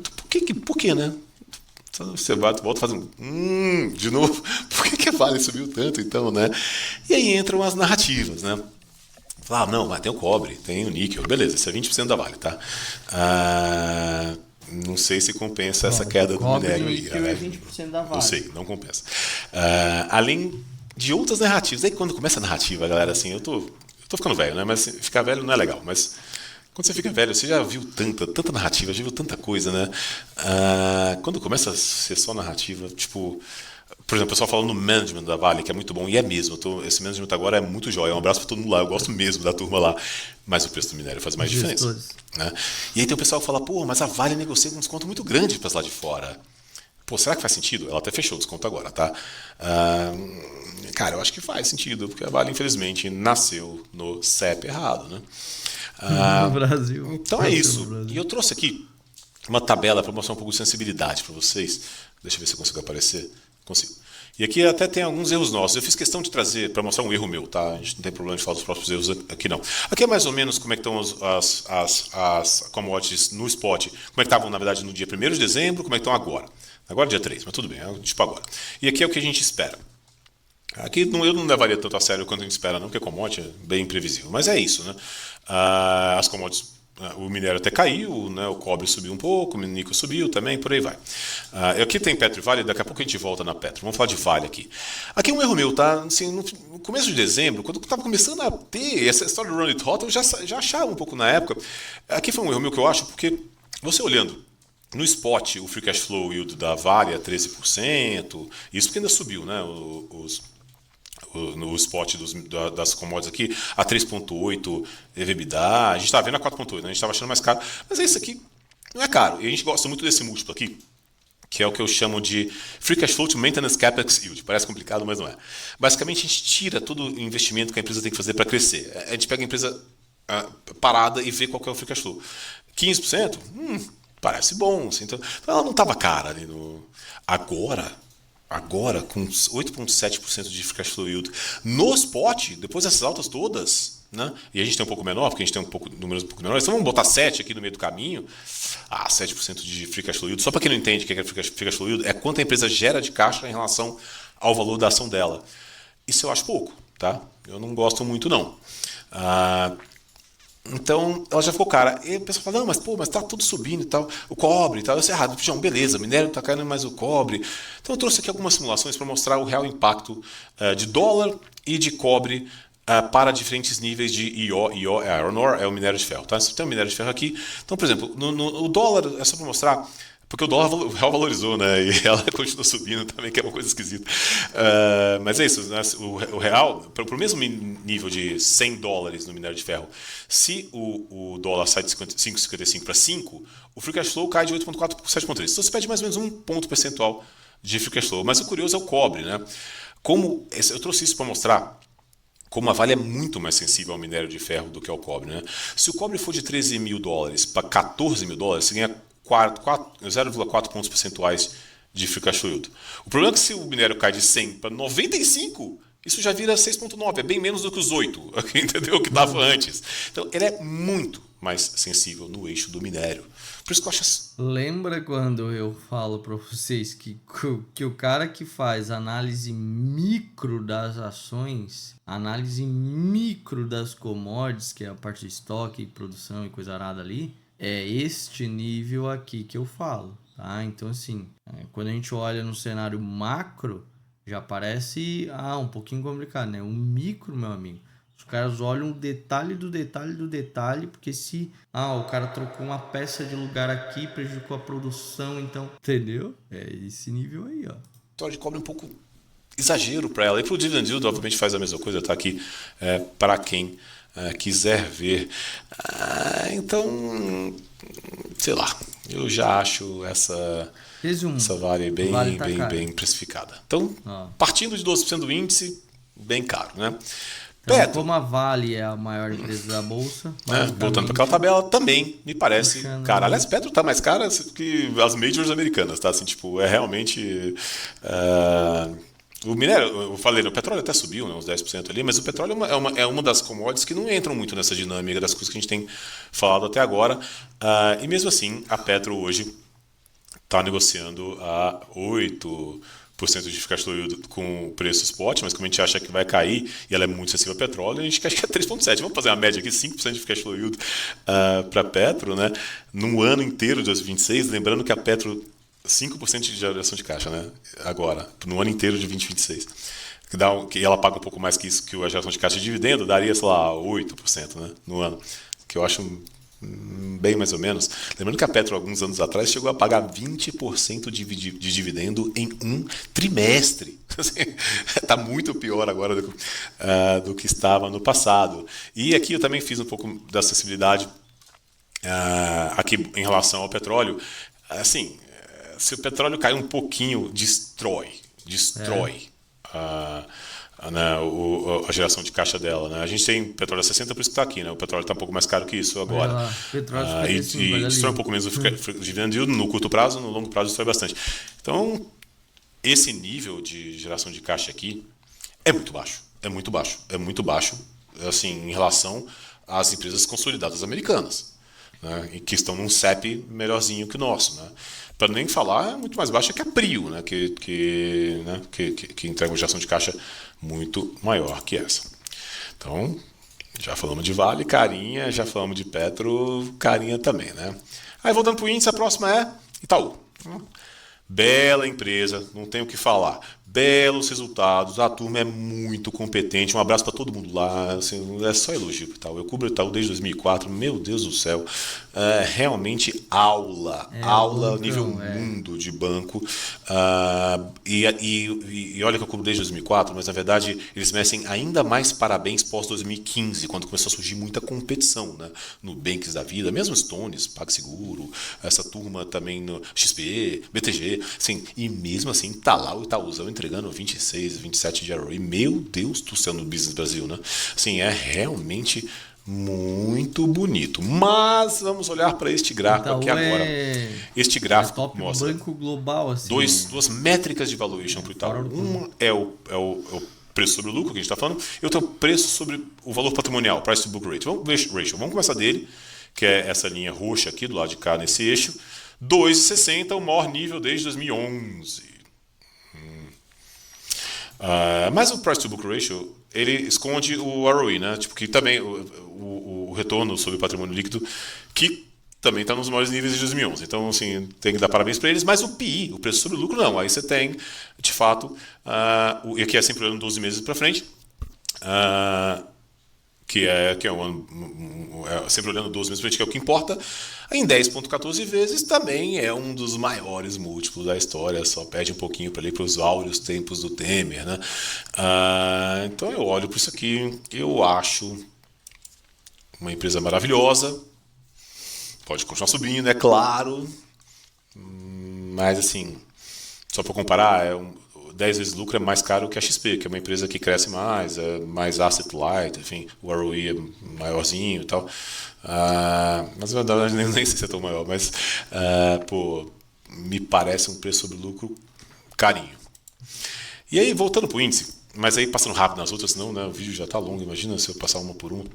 Por que, né? Você volta e faz de novo, por que a Vale subiu tanto então, né? E aí entram as narrativas, né? Não, mas tem o cobre, tem o níquel, beleza, isso é 20% da Vale, tá? Não sei se compensa essa queda do minério aí. Cobre e níquel é 20% da Vale. Não sei, não compensa. Além de outras narrativas, aí quando começa a narrativa, galera, assim, eu tô ficando velho, né? Mas ficar velho não é legal, mas quando você fica velho, você já viu tanta narrativa, já viu tanta coisa, né? Quando começa a ser só narrativa, tipo... Por exemplo, o pessoal falando no management da Vale, que é muito bom, e é mesmo. Esse management agora é muito jóia. Um abraço para todo mundo lá, eu gosto mesmo da turma lá. Mas o preço do minério faz mais diferença. Né? E aí tem o pessoal que fala, mas a Vale negocia com um desconto muito grande para lá de fora. Será que faz sentido? Ela até fechou o desconto agora, tá? Cara, eu acho que faz sentido, porque a Vale, infelizmente, nasceu no CEP errado, né? No Brasil. Então é isso. E eu trouxe aqui uma tabela para mostrar um pouco de sensibilidade para vocês. Deixa eu ver se eu consigo aparecer. Consigo. E aqui até tem alguns erros nossos. Eu fiz questão de trazer para mostrar um erro meu, tá? A gente não tem problema de falar dos próprios erros aqui, não. Aqui é mais ou menos como é que estão as commodities no spot. Como é que estavam, na verdade, no dia 1º de dezembro, como é que estão agora. Agora é dia 3, mas tudo bem, tipo agora. E aqui é o que a gente espera. Aqui eu não levaria tanto a sério quanto a gente espera, não, porque commodity é bem imprevisível. Mas é isso, né? As commodities, o minério até caiu, né? O cobre subiu um pouco, o níquel subiu também, por aí vai. Aqui tem Petro e Vale, daqui a pouco a gente volta na Petro. Vamos falar de Vale aqui. Aqui é um erro meu, tá? Assim, no começo de dezembro, quando eu estava começando a ter essa história do Run It Hot, eu já achava um pouco na época. Aqui foi um erro meu que eu acho, porque você olhando no spot, o Free Cash Flow Yield da Vale é 13%, isso porque ainda subiu, né? No spot das commodities aqui, a 3,8 EBITDA, a gente estava vendo a 4,8, né? A gente estava achando mais caro, mas isso aqui não é caro, e a gente gosta muito desse múltiplo aqui, que é o que eu chamo de Free Cash Flow to Maintenance Capex Yield. Parece complicado, mas não é. Basicamente, a gente tira todo o investimento que a empresa tem que fazer para crescer. A gente pega a empresa parada e vê qual que é o Free Cash Flow. 15%? Parece bom. Assim, então ela não estava cara ali no... Agora, com 8,7% de Free Cash Flow Yield no spot, depois dessas altas todas, né? E a gente tem um pouco menor, porque a gente tem números um pouco menores, então vamos botar 7 aqui no meio do caminho. 7% de Free Cash Flow Yield. Só para quem não entende o que é Free Cash Flow Yield, é quanto a empresa gera de caixa em relação ao valor da ação dela. Isso eu acho pouco, tá? Eu não gosto muito, não. Então, ela já ficou cara. E o pessoal fala, não, mas tá tudo subindo e tal. O cobre e tal. Eu sei errado. João, beleza, minério tá caindo, mas o cobre. Então, eu trouxe aqui algumas simulações para mostrar o real impacto de dólar e de cobre para diferentes níveis de IO. Iron ore é o minério de ferro, tá? Você tem o minério de ferro aqui. Então, por exemplo, o dólar é só para mostrar, Porque o dólar o real valorizou, né? E ela continua subindo também, que é uma coisa esquisita. Mas é isso, né? O real, para o mesmo nível de $100 no minério de ferro, se o dólar sai de 5,55 para 5, o free cash flow cai de 8,4 para 7,3. Então você perde mais ou menos um ponto percentual de free cash flow. Mas o curioso é o cobre, né? Eu trouxe isso para mostrar como a Vale é muito mais sensível ao minério de ferro do que ao cobre, né? Se o cobre for de $13.000 para $14.000, você ganha 0,4 pontos percentuais de free cash flow yield. O problema é que se o minério cai de 100 para 95, isso já vira 6,9, é bem menos do que os 8, entendeu? Que estava antes. Então, ele é muito mais sensível no eixo do minério. Por isso que eu acho... Lembra quando eu falo para vocês que o cara que faz análise micro das ações, análise micro das commodities, que é a parte de estoque, produção e coisa arada ali, é este nível aqui que eu falo, tá? Então, assim, quando a gente olha no cenário macro, já parece um pouquinho complicado, né? O micro, meu amigo, os caras olham o detalhe do detalhe do detalhe, porque se o cara trocou uma peça de lugar aqui, prejudicou a produção, então, entendeu? É esse nível aí, ó. A história de cobre é um pouco exagero para ela. E para o dividend yield, obviamente, faz a mesma coisa, tá aqui para quem quiser ver. Então, sei lá, eu já acho essa Vale bem precificada. Então, partindo de 12% do índice, bem caro, né? Então, como a Vale é a maior empresa da Bolsa... Voltando para aquela tabela, também me parece cara. Aliás, Petro está mais cara que as majors americanas, tá? Assim, tipo, é realmente... O minério, eu falei, o petróleo até subiu, né, uns 10% ali, mas o petróleo é uma das commodities que não entram muito nessa dinâmica das coisas que a gente tem falado até agora. E mesmo assim, a Petro hoje está negociando a 8% de free cash flow yield com o preço spot, mas como a gente acha que vai cair e ela é muito sensível ao petróleo, a gente acha que é 3,7%. Vamos fazer uma média aqui, 5% de free cash flow yield para a Petro, né? Num ano inteiro de 2026, lembrando que a Petro 5% de geração de caixa, né? Agora, no ano inteiro de 2026. Que ela paga um pouco mais que isso, que a geração de caixa de dividendo, daria, sei lá, 8%, né? No ano. Que eu acho bem mais ou menos. Lembrando que a Petro, alguns anos atrás, chegou a pagar 20% de dividendo em um trimestre. Está muito pior agora do que estava no passado. E aqui eu também fiz um pouco da acessibilidade aqui em relação ao petróleo. Assim, se o petróleo cair um pouquinho, destrói a geração de caixa dela, né? A gente tem petróleo a 60, por isso que está aqui, né? O petróleo está um pouco mais caro que isso agora. E destrói um pouco menos o dividend yield no curto prazo, no longo prazo destrói bastante. Então, esse nível de geração de caixa aqui é muito baixo, assim, em relação às empresas consolidadas americanas, né? E que estão num CEP melhorzinho que o nosso, né? Para nem falar, é muito mais baixa que a Prio, né? Que entrega uma geração de caixa muito maior que essa. Então, já falamos de Vale, carinha, já falamos de Petro, carinha também, né? Aí, voltando para o índice, a próxima é Itaú. Bela empresa, não tenho o que falar. Belos resultados, a turma é muito competente. Um abraço para todo mundo lá. Assim, é só elogio para Itaú. Eu cubro Itaú desde 2004. Meu Deus do céu. Realmente aula nível mundo de banco. E olha que eu cubro desde 2004, mas na verdade eles merecem ainda mais parabéns pós 2015, quando começou a surgir muita competição, né? No Banks da vida, mesmo Stones, PagSeguro, essa turma também no XP, BTG, assim, e mesmo assim tá lá o Itaúzão entregando 26, 27 de ROE. Meu Deus do céu, no Business Brasil, né? Assim, é realmente muito bonito. Mas vamos olhar para este gráfico aqui agora. Este gráfico mostra banco global, assim, duas métricas de valuation para o Itaú. Uma é o preço sobre o lucro que a gente está falando, e outra é o preço sobre o valor patrimonial, price to book ratio. Vamos começar dele, que é essa linha roxa aqui do lado de cá nesse eixo. 2,60, o maior nível desde 2011. Mas o price to book ratio ele esconde o ROE, né? Tipo, que também o retorno sobre o patrimônio líquido, que também está nos maiores níveis de 2011. Então, assim, tem que dar parabéns para eles. Mas o PI, o preço sobre o lucro, não. Aí você tem, de fato, e aqui é sempre olhando 12 meses para frente, que é sempre olhando 12 meses para frente, que é o que importa, em 10,14 vezes também é um dos maiores múltiplos da história, só perde um pouquinho para os áureos tempos do Temer, né? Então eu olho para isso aqui, eu acho uma empresa maravilhosa, pode continuar subindo, é claro, mas assim, só para comparar, 10 vezes lucro é mais caro que a XP, que é uma empresa que cresce mais, é mais asset light, enfim, o ROI é maiorzinho e tal. Mas na verdade nem sei se é tão maior, mas pô, me parece um preço sobre lucro carinho. E aí, voltando pro índice, mas aí passando rápido nas outras, senão, né, o vídeo já tá longo, imagina se eu passar uma por uma.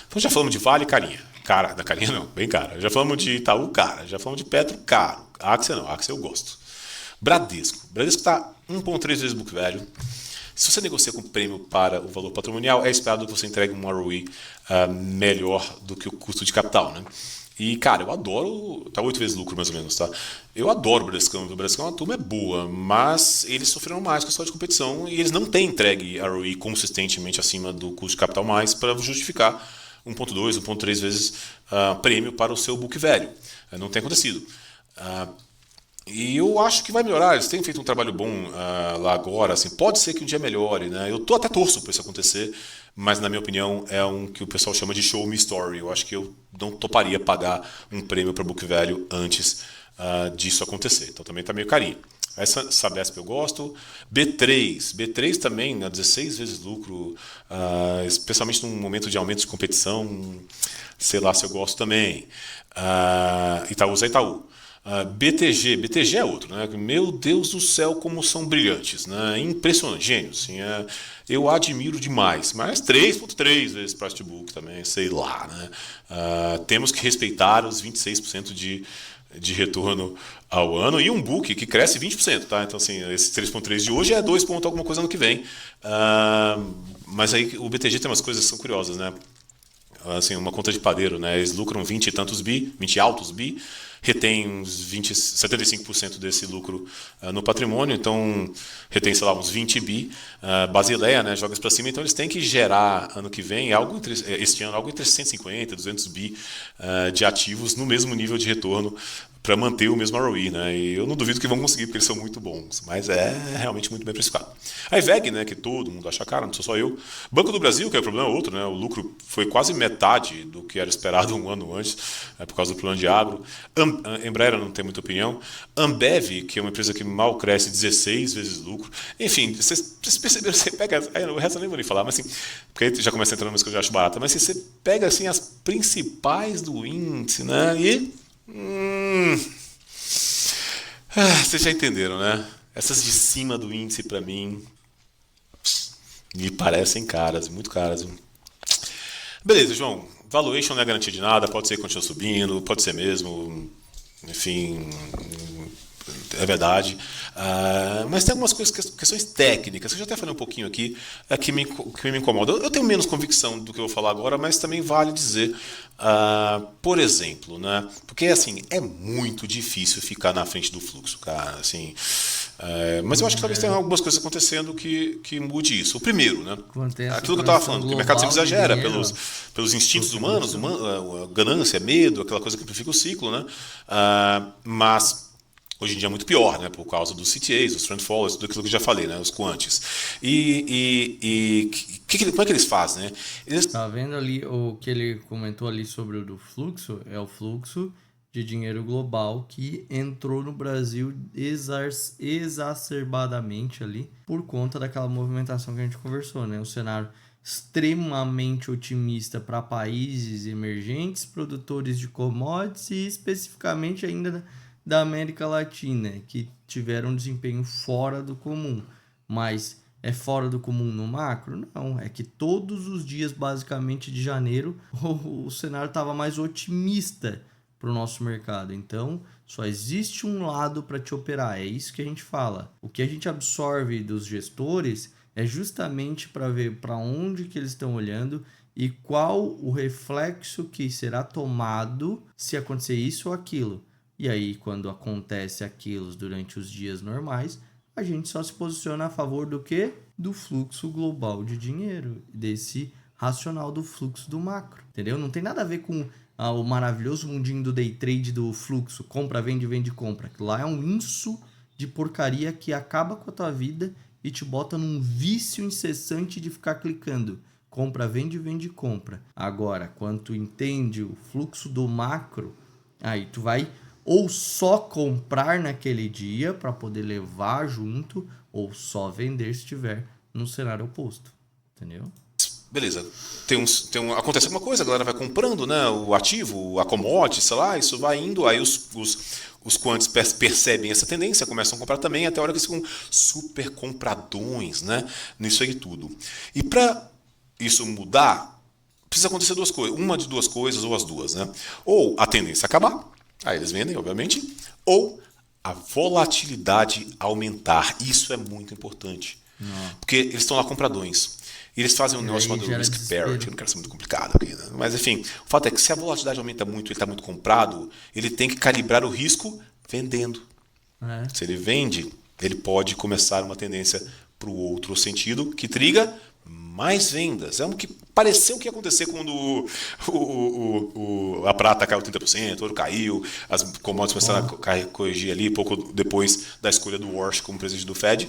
Então já falamos de Vale, carinha. Cara, da carinha não, bem cara. Já falamos de Itaú, cara. Já falamos de Petro, caro. Axia não, Axia eu gosto. Bradesco está 1,3 vezes book value. Se você negocia com prêmio para o valor patrimonial, é esperado que você entregue um ROE melhor do que o custo de capital, né? E, cara, eu adoro... Tá 8 vezes lucro, mais ou menos, tá? Eu adoro o Bradescão. O Bradescão, a turma é boa, mas eles sofreram mais com a história de competição e eles não têm entregue ROE consistentemente acima do custo de capital mais para justificar 1,2, 1,3 vezes prêmio para o seu book value. Não tem acontecido. E eu acho que vai melhorar, eles têm feito um trabalho bom lá agora, assim, pode ser que um dia melhore, né? Eu até torço para isso acontecer, mas na minha opinião é um que o pessoal chama de show me story. Eu acho que eu não toparia pagar um prêmio para book value antes disso acontecer, então também está meio carinho. Essa Sabesp eu gosto. B3 também, 16 vezes lucro, especialmente num momento de aumento de competição, sei lá se eu gosto também. Itaúsa é Itaú. BTG é outro, né? Meu Deus do céu, como são brilhantes, né? Impressionante, gênios, assim, eu admiro demais, mas 3,3 vezes price to book também, sei lá, né? Temos que respeitar os 26% de retorno ao ano e um book que cresce 20%, tá? Então, assim, esse 3,3 de hoje é 2 ponto alguma coisa ano que vem, mas aí o BTG tem umas coisas que são curiosas, né? Assim, uma conta de padeiro, né? Eles lucram 20 e tantos bi, 20 altos bi, retém uns 75% desse lucro no patrimônio, então retém, sei lá, uns 20 bi. Basileia, né, joga isso para cima, então eles têm que gerar ano que vem, este ano, algo entre 150 e 200 bi de ativos no mesmo nível de retorno para manter o mesmo ROE, né? E eu não duvido que vão conseguir, porque eles são muito bons, mas é realmente muito bem precificado. A IVEG, né, que todo mundo acha cara, não sou só eu. Banco do Brasil, que é o problema outro, né? O lucro foi quase metade do que era esperado um ano antes, por causa do plano de agro. Embraer não tem muita opinião. Ambev, que é uma empresa que mal cresce 16 vezes lucro. Enfim, vocês perceberam, você pega... o resto eu nem vou nem falar, mas assim, porque aí já começa a entrar numa coisa que eu já acho barata, mas você pega assim as principais do índice, né? E... vocês já entenderam, né? Essas de cima do índice para mim me parecem caras, muito caras. Beleza, João. Valuation não é garantia de nada, pode ser que continue subindo, pode ser mesmo. Enfim, é verdade. Mas tem algumas questões técnicas, que eu já até falei um pouquinho aqui, que me incomodam. Eu tenho menos convicção do que eu vou falar agora, mas também vale dizer, por exemplo, né? Porque assim, é muito difícil ficar na frente do fluxo, cara. Assim, mas eu acho que talvez tenha algumas coisas acontecendo que mude isso. O primeiro, né? Aquilo que eu estava falando, que o mercado sempre exagera pelos instintos humanos, ganância, medo, aquela coisa que amplifica o ciclo, né? Mas hoje em dia é muito pior, né? Por causa dos CTAs, os trend followers, tudo aquilo que eu já falei, né? Os quants. Como é que eles fazem, né? Tá vendo ali o que ele comentou ali sobre o do fluxo? É o fluxo de dinheiro global que entrou no Brasil exacerbadamente ali por conta daquela movimentação que a gente conversou, né? Um cenário extremamente otimista para países emergentes, produtores de commodities e especificamente ainda da América Latina, que tiveram um desempenho fora do comum. Mas é fora do comum no macro? Não, é que todos os dias, basicamente, de janeiro, o cenário estava mais otimista para o nosso mercado. Então, só existe um lado para te operar. É isso que a gente fala. O que a gente absorve dos gestores é justamente para ver para onde que eles estão olhando e qual o reflexo que será tomado se acontecer isso ou aquilo. E aí, quando acontece aquilo durante os dias normais, a gente só se posiciona a favor do quê? Do fluxo global de dinheiro, desse racional do fluxo do macro, entendeu? Não tem nada a ver com o maravilhoso mundinho do day trade do fluxo, compra, vende, compra. Aquilo lá é um inso de porcaria que acaba com a tua vida e te bota num vício incessante de ficar clicando. Compra, vende, compra. Agora, quando tu entende o fluxo do macro, aí tu vai ou só comprar naquele dia para poder levar junto, ou só vender se estiver no cenário oposto. Entendeu? Beleza. Acontece alguma coisa, a galera vai comprando, né, o ativo, a commodity, sei lá, isso vai indo, aí os quants percebem essa tendência, começam a comprar também, até a hora que eles ficam super compradões, né, nisso aí tudo. E para isso mudar, precisa acontecer duas coisas, uma de duas coisas ou as duas, né? Ou a tendência acabar, aí eles vendem, obviamente, ou a volatilidade aumentar. Isso é muito importante. Porque eles estão lá compradões. E eles fazem um negócio chamado risk parity, eu não quero ser muito complicado aqui, né? Mas enfim, o fato é que se a volatilidade aumenta muito, ele está muito comprado, ele tem que calibrar o risco vendendo. Se ele vende, ele pode começar uma tendência para o outro sentido, que triga mais vendas. É o que pareceu que ia acontecer quando a prata caiu 30%, o ouro caiu, as commodities começaram a corrigir ali pouco depois da escolha do Warsh como presidente do Fed.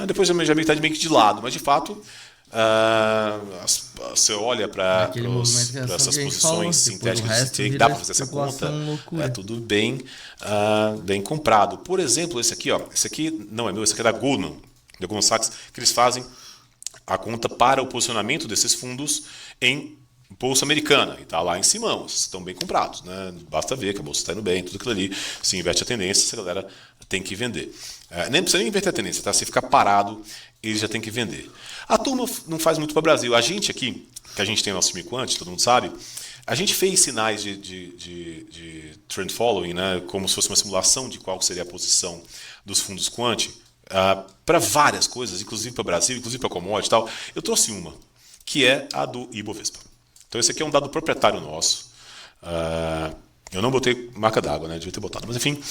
Depois já está meio que de lado, mas de fato você olha para essas posições sintéticas que dá para fazer essa conta, é tudo bem comprado. Por exemplo, esse aqui não é meu, esse aqui é da Goldman Sachs, que eles fazem a conta para o posicionamento desses fundos em bolsa americana, e está lá em cima, estão bem comprados, né? Basta ver que a bolsa está indo bem, tudo aquilo ali, se inverte a tendência, essa galera tem que vender. Nem precisa nem inverter a tendência, tá? Se ficar parado, eles já tem que vender. A turma não faz muito para o Brasil. A gente aqui, que a gente tem o nosso time Quant, todo mundo sabe, a gente fez sinais de trend following, né? Como se fosse uma simulação de qual seria a posição dos fundos Quant, para várias coisas, inclusive para o Brasil, inclusive para commodity e tal. Eu trouxe uma, que é a do Ibovespa. Então esse aqui é um dado proprietário nosso. Eu não botei marca d'água, né? Devia ter botado, mas enfim.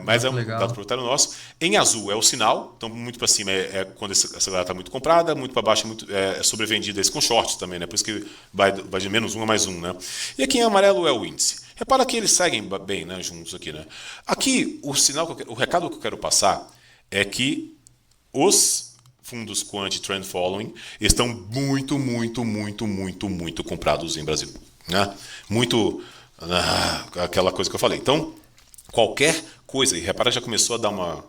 Mas é um dado proprietário nosso. Em azul é o sinal, então muito para cima é quando essa galera está muito comprada, muito para baixo é sobrevendida, esse com short também, né? Por isso que vai de -1 a +1, né? E aqui em amarelo é o índice. Repara que eles seguem bem, né, juntos aqui, né? Aqui o sinal, o recado que eu quero passar é que os fundos Quant Trend Following estão muito comprados em Brasil, né? Muito aquela coisa que eu falei. Então, qualquer coisa, e repara, já começou a dar uma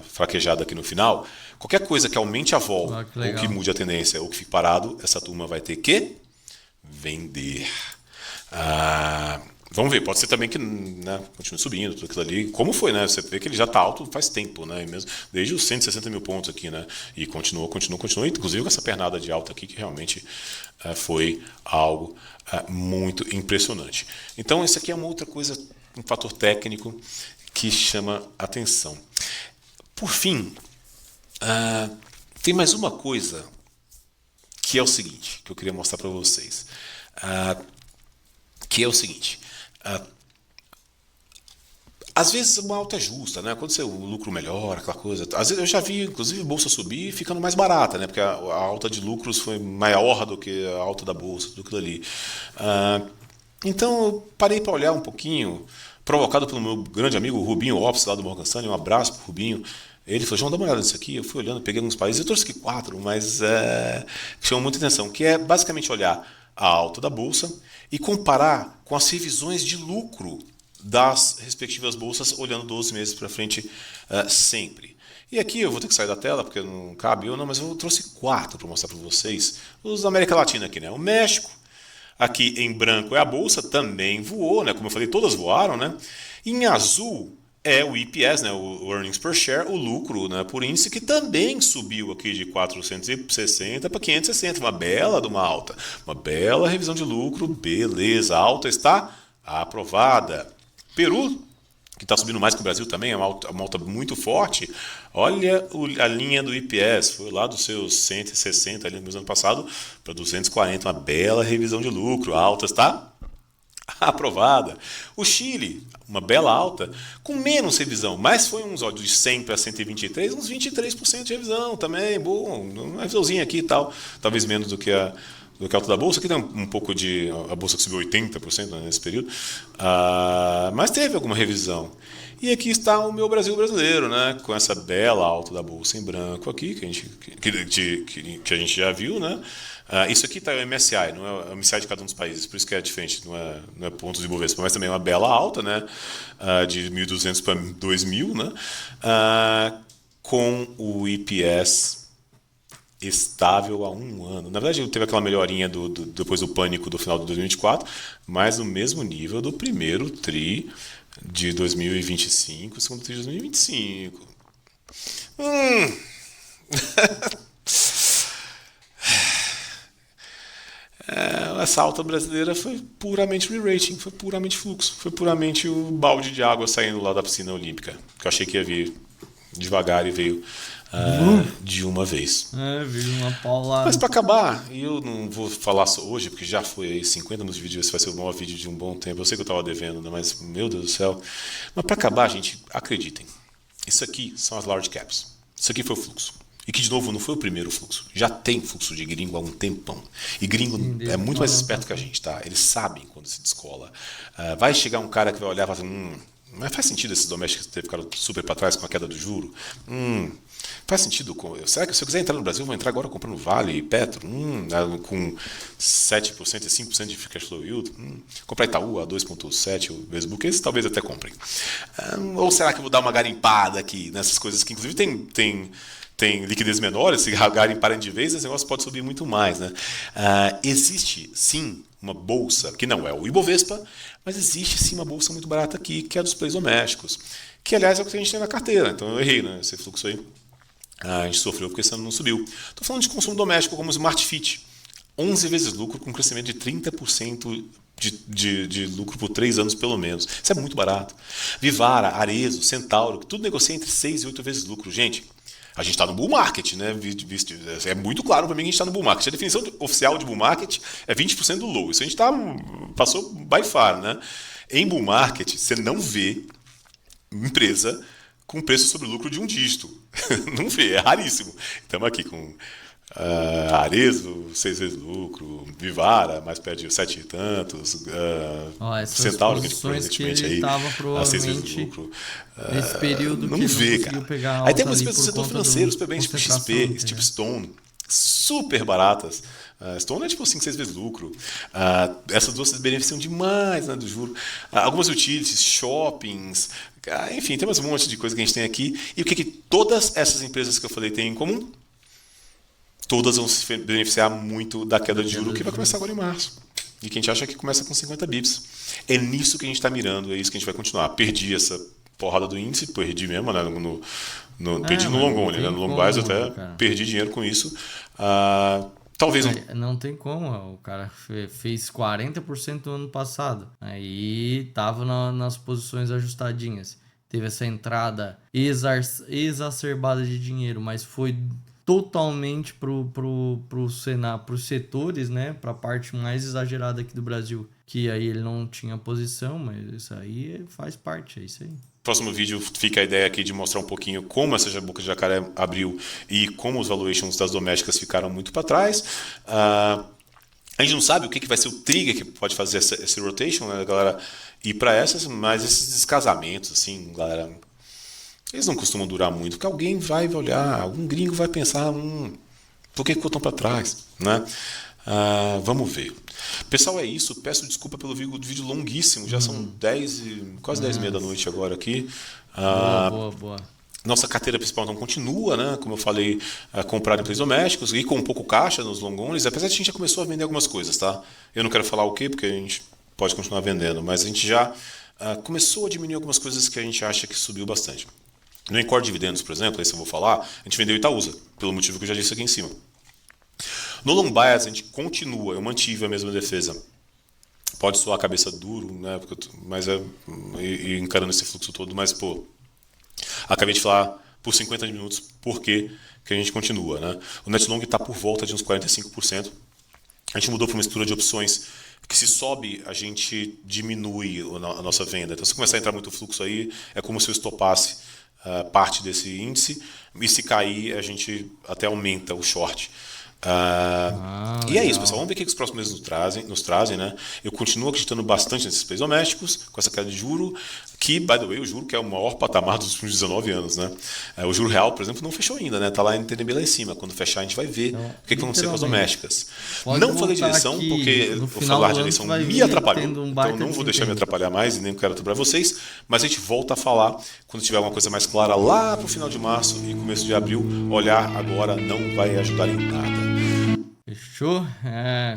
fraquejada aqui no final, qualquer coisa que aumente a vol, ou que mude a tendência, ou que fique parado, essa turma vai ter que vender. Vamos ver, pode ser também que, né, continue subindo, tudo aquilo ali. Como foi, né? Você vê que ele já está alto faz tempo, né? Mesmo, desde os 160 mil pontos aqui, né? E continua, inclusive com essa pernada de alta aqui, que realmente foi algo muito impressionante. Então, isso aqui é uma outra coisa, um fator técnico que chama atenção. Por fim, tem mais uma coisa que é o seguinte, que eu queria mostrar para vocês. Que é o seguinte. Às vezes uma alta é justa, né? Quando o lucro melhora, aquela coisa. Às vezes eu já vi, inclusive, bolsa subir ficando mais barata, né? Porque a alta de lucros foi maior do que a alta da bolsa, tudo aquilo ali. Então eu parei para olhar um pouquinho, provocado pelo meu grande amigo Rubinho Ops, lá do Morgan Stanley. Um abraço pro Rubinho. Ele falou: João, dá uma olhada nisso aqui. Eu fui olhando, peguei alguns países, eu trouxe aqui 4, mas chamou muita atenção, que é basicamente olhar a alta da bolsa e comparar com as revisões de lucro das respectivas bolsas, olhando 12 meses para frente sempre. E aqui eu vou ter que sair da tela, porque não cabe eu, não, mas eu trouxe 4 para mostrar para vocês. Os da América Latina aqui, né? O México, aqui em branco é a bolsa, também voou, né? Como eu falei, todas voaram, né? E em azul é o EPS, né, o Earnings Per Share, o lucro, né, por índice, que também subiu aqui de 460 para 560, uma bela de uma alta. Uma bela revisão de lucro, beleza, a alta está aprovada. Peru, que está subindo mais que o Brasil também, é uma alta muito forte. Olha a linha do EPS, foi lá dos seus 160 ali no ano passado para 240, uma bela revisão de lucro, a alta está aprovada. O Chile, uma bela alta, com menos revisão, mas foi uns de 100 para 123, uns 23% de revisão também, bom, uma revisãozinha aqui e tal, talvez menos do que a alta da Bolsa, que tem um pouco de... A Bolsa que subiu 80%, né, nesse período, mas teve alguma revisão. E aqui está o meu Brasil brasileiro, né, com essa bela alta da Bolsa em branco aqui, que a gente já viu, né? Isso aqui está o MSI, não é o MSI de cada um dos países, por isso que é diferente, não é pontos de Bovespa, mas também é uma bela alta, né? De 1.200 para 2.000, né? Com o IPS estável há um ano. Na verdade, teve aquela melhorinha depois do pânico do final de 2024, mas no mesmo nível do primeiro TRI de 2025, segundo TRI de 2025. Essa alta brasileira foi puramente re-rating, foi puramente fluxo, foi puramente o balde de água saindo lá da piscina olímpica, que eu achei que ia vir devagar e veio de uma vez. Veio uma paulada. Mas para acabar, e eu não vou falar só hoje, porque já foi aí 50 minutos de vídeo, esse vai ser o maior vídeo de um bom tempo, eu sei que eu estava devendo, né? Mas meu Deus do céu. Mas para acabar, gente, acreditem, isso aqui são as large caps, isso aqui foi o fluxo. E que, de novo, não foi o primeiro fluxo. Já tem fluxo de gringo há um tempão. E gringo é muito mais esperto que a gente, tá? Eles sabem quando se descola. Vai chegar um cara que vai olhar e falar assim, mas faz sentido esses domésticos terem ficado super para trás com a queda do juro? Faz sentido? Será que se eu quiser entrar no Brasil, eu vou entrar agora comprando Vale e Petro? Com 7% e 5% de free cash flow yield? Comprar Itaú a 2,7%, o Facebook, esses talvez até comprem. Ou será que eu vou dar uma garimpada aqui nessas coisas que, inclusive, tem liquidez menor, se garimparem de vez, esse negócio pode subir muito mais, né? Existe, sim, uma bolsa, que não é o Ibovespa, mas existe, sim, uma bolsa muito barata aqui, que é a dos players domésticos, que, aliás, é o que a gente tem na carteira. Então, eu errei, né? Esse fluxo aí. A gente sofreu porque esse ano não subiu. Estou falando de consumo doméstico como o Smart Fit. 11 vezes lucro, com um crescimento de 30% de lucro por 3 anos, pelo menos. Isso é muito barato. Vivara, Arezzo, Centauro, tudo negocia entre 6 e 8 vezes lucro. Gente, a gente está no bull market, né? É muito claro para mim que a gente está no bull market. A definição oficial de bull market é 20% do low. Isso a gente passou by far, né? Em bull market, você não vê empresa com preço sobre lucro de um dígito. Não vê, é raríssimo. Estamos aqui com Arezzo, 6 vezes lucro, Vivara, mais perto de 7 e tantos, Centauro, que a gente comprou recentemente aí, a 6 vezes lucro. Nesse período não que vê, não cara. pegar Aí tem algumas empresas do setor financeiro, super bem, tipo XP, tipo Stone, super baratas. Stone é tipo 5, 6 vezes lucro. Essas duas se beneficiam demais, né, do juro. Algumas utilities, shoppings, enfim, tem mais um monte de coisa que a gente tem aqui. E o que todas essas empresas que eu falei têm em comum? Todas vão se beneficiar muito da queda de juros que vai começar agora em março. E que a gente acha que começa com 50 bips. É nisso que a gente está mirando, é isso que a gente vai continuar. Perdi essa porrada do índice, perdi mesmo, né? Perdi no long only, né? No long bias eu até perdi dinheiro com isso. Talvez não tem como, o cara fez 40% no ano passado, aí tava nas posições ajustadinhas, teve essa entrada exacerbada de dinheiro, mas foi totalmente pros setores, né, para a parte mais exagerada aqui do Brasil, que aí ele não tinha posição, mas isso aí faz parte, é isso aí. Próximo vídeo fica a ideia aqui de mostrar um pouquinho como essa boca de jacaré abriu e como os valuations das domésticas ficaram muito para trás. A gente não sabe o que vai ser o trigger que pode fazer esse rotation, né, galera, ir para essas, mas esses descasamentos, assim, galera, eles não costumam durar muito, porque alguém vai olhar, algum gringo vai pensar, por que ficou tão para trás, né? Vamos ver. Pessoal, é isso. Peço desculpa pelo vídeo longuíssimo. Já são 10 quase 10h30 da noite agora aqui. Boa. Nossa carteira principal não continua, né? Como eu falei, comprar em preços domésticos e com um pouco caixa nos long onlys, apesar de a gente já começou a vender algumas coisas, tá? Eu não quero falar o quê, porque a gente pode continuar vendendo, mas a gente já começou a diminuir algumas coisas que a gente acha que subiu bastante. No Encore Dividendos, por exemplo, esse eu vou falar, a gente vendeu Itaúsa, pelo motivo que eu já disse aqui em cima. No long bias a gente continua, eu mantive a mesma defesa. Pode soar a cabeça duro, né? Mas e encarando esse fluxo todo, mas acabei de falar por 50 minutos por que a gente continua, né? O net long está por volta de uns 45%. A gente mudou para uma estrutura de opções que se sobe, a gente diminui a nossa venda. Então, se começar a entrar muito fluxo aí, é como se eu estopasse parte desse índice, e se cair, a gente até aumenta o short. E é isso, pessoal. Vamos ver o que os próximos meses nos trazem, né? Eu continuo acreditando bastante nesses países domésticos, com essa queda de juro, que, by the way, o juro que é o maior patamar dos últimos 19 anos, né? O juro real, por exemplo, não fechou ainda, né? Tá lá em TNB lá em cima. Quando fechar, a gente vai ver o que vai acontecer com as domésticas. Não falei de eleição, porque o falar de eleição me atrapalhou. Então não vou deixar me atrapalhar mais e nem quero atrapalhar vocês. Mas a gente volta a falar quando tiver alguma coisa mais clara lá pro final de março e começo de abril. Olhar agora não vai ajudar em nada. Fechou?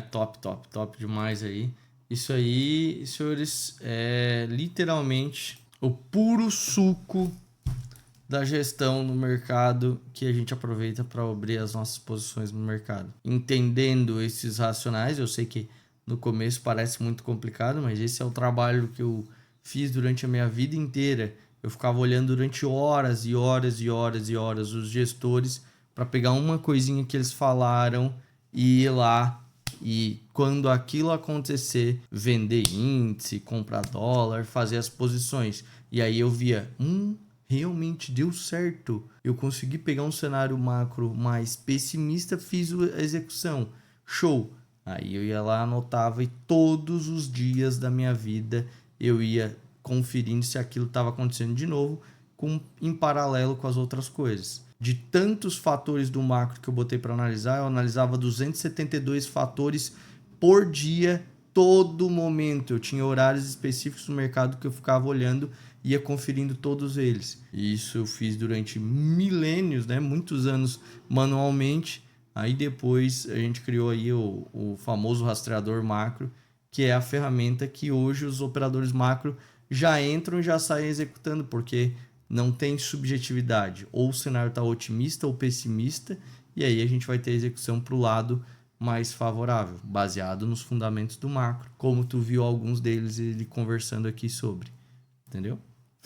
Top demais aí. Isso aí, senhores, é literalmente o puro suco da gestão no mercado que a gente aproveita para abrir as nossas posições no mercado. Entendendo esses racionais, eu sei que no começo parece muito complicado, mas esse é o trabalho que eu fiz durante a minha vida inteira. Eu ficava olhando durante horas e horas os gestores para pegar uma coisinha que eles falaram e ir lá e, quando aquilo acontecer, vender índice, comprar dólar, fazer as posições. E aí eu via, realmente deu certo. Eu consegui pegar um cenário macro mais pessimista, fiz a execução. Show! Aí eu ia lá, anotava e todos os dias da minha vida eu ia conferindo se aquilo estava acontecendo de novo, em paralelo com as outras coisas. De tantos fatores do macro que eu botei para analisar, eu analisava 272 fatores por dia, todo momento. Eu tinha horários específicos no mercado que eu ficava olhando e ia conferindo todos eles. E isso eu fiz durante milênios, né? Muitos anos manualmente. Aí depois a gente criou aí o famoso rastreador macro, que é a ferramenta que hoje os operadores macro já entram e já saem executando, porque não tem subjetividade. Ou o cenário está otimista ou pessimista, e aí a gente vai ter a execução para o lado mais favorável, baseado nos fundamentos do macro, como tu viu alguns deles ele conversando aqui sobre. Entendeu?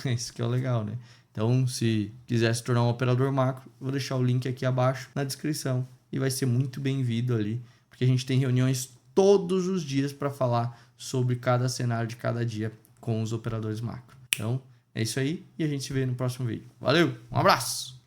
Isso que é o legal, né? Então, se quiser se tornar um operador macro, vou deixar o link aqui abaixo na descrição e vai ser muito bem-vindo ali, porque a gente tem reuniões todos os dias para falar sobre cada cenário de cada dia com os operadores macro. Então, é isso aí e a gente se vê no próximo vídeo. Valeu, um abraço!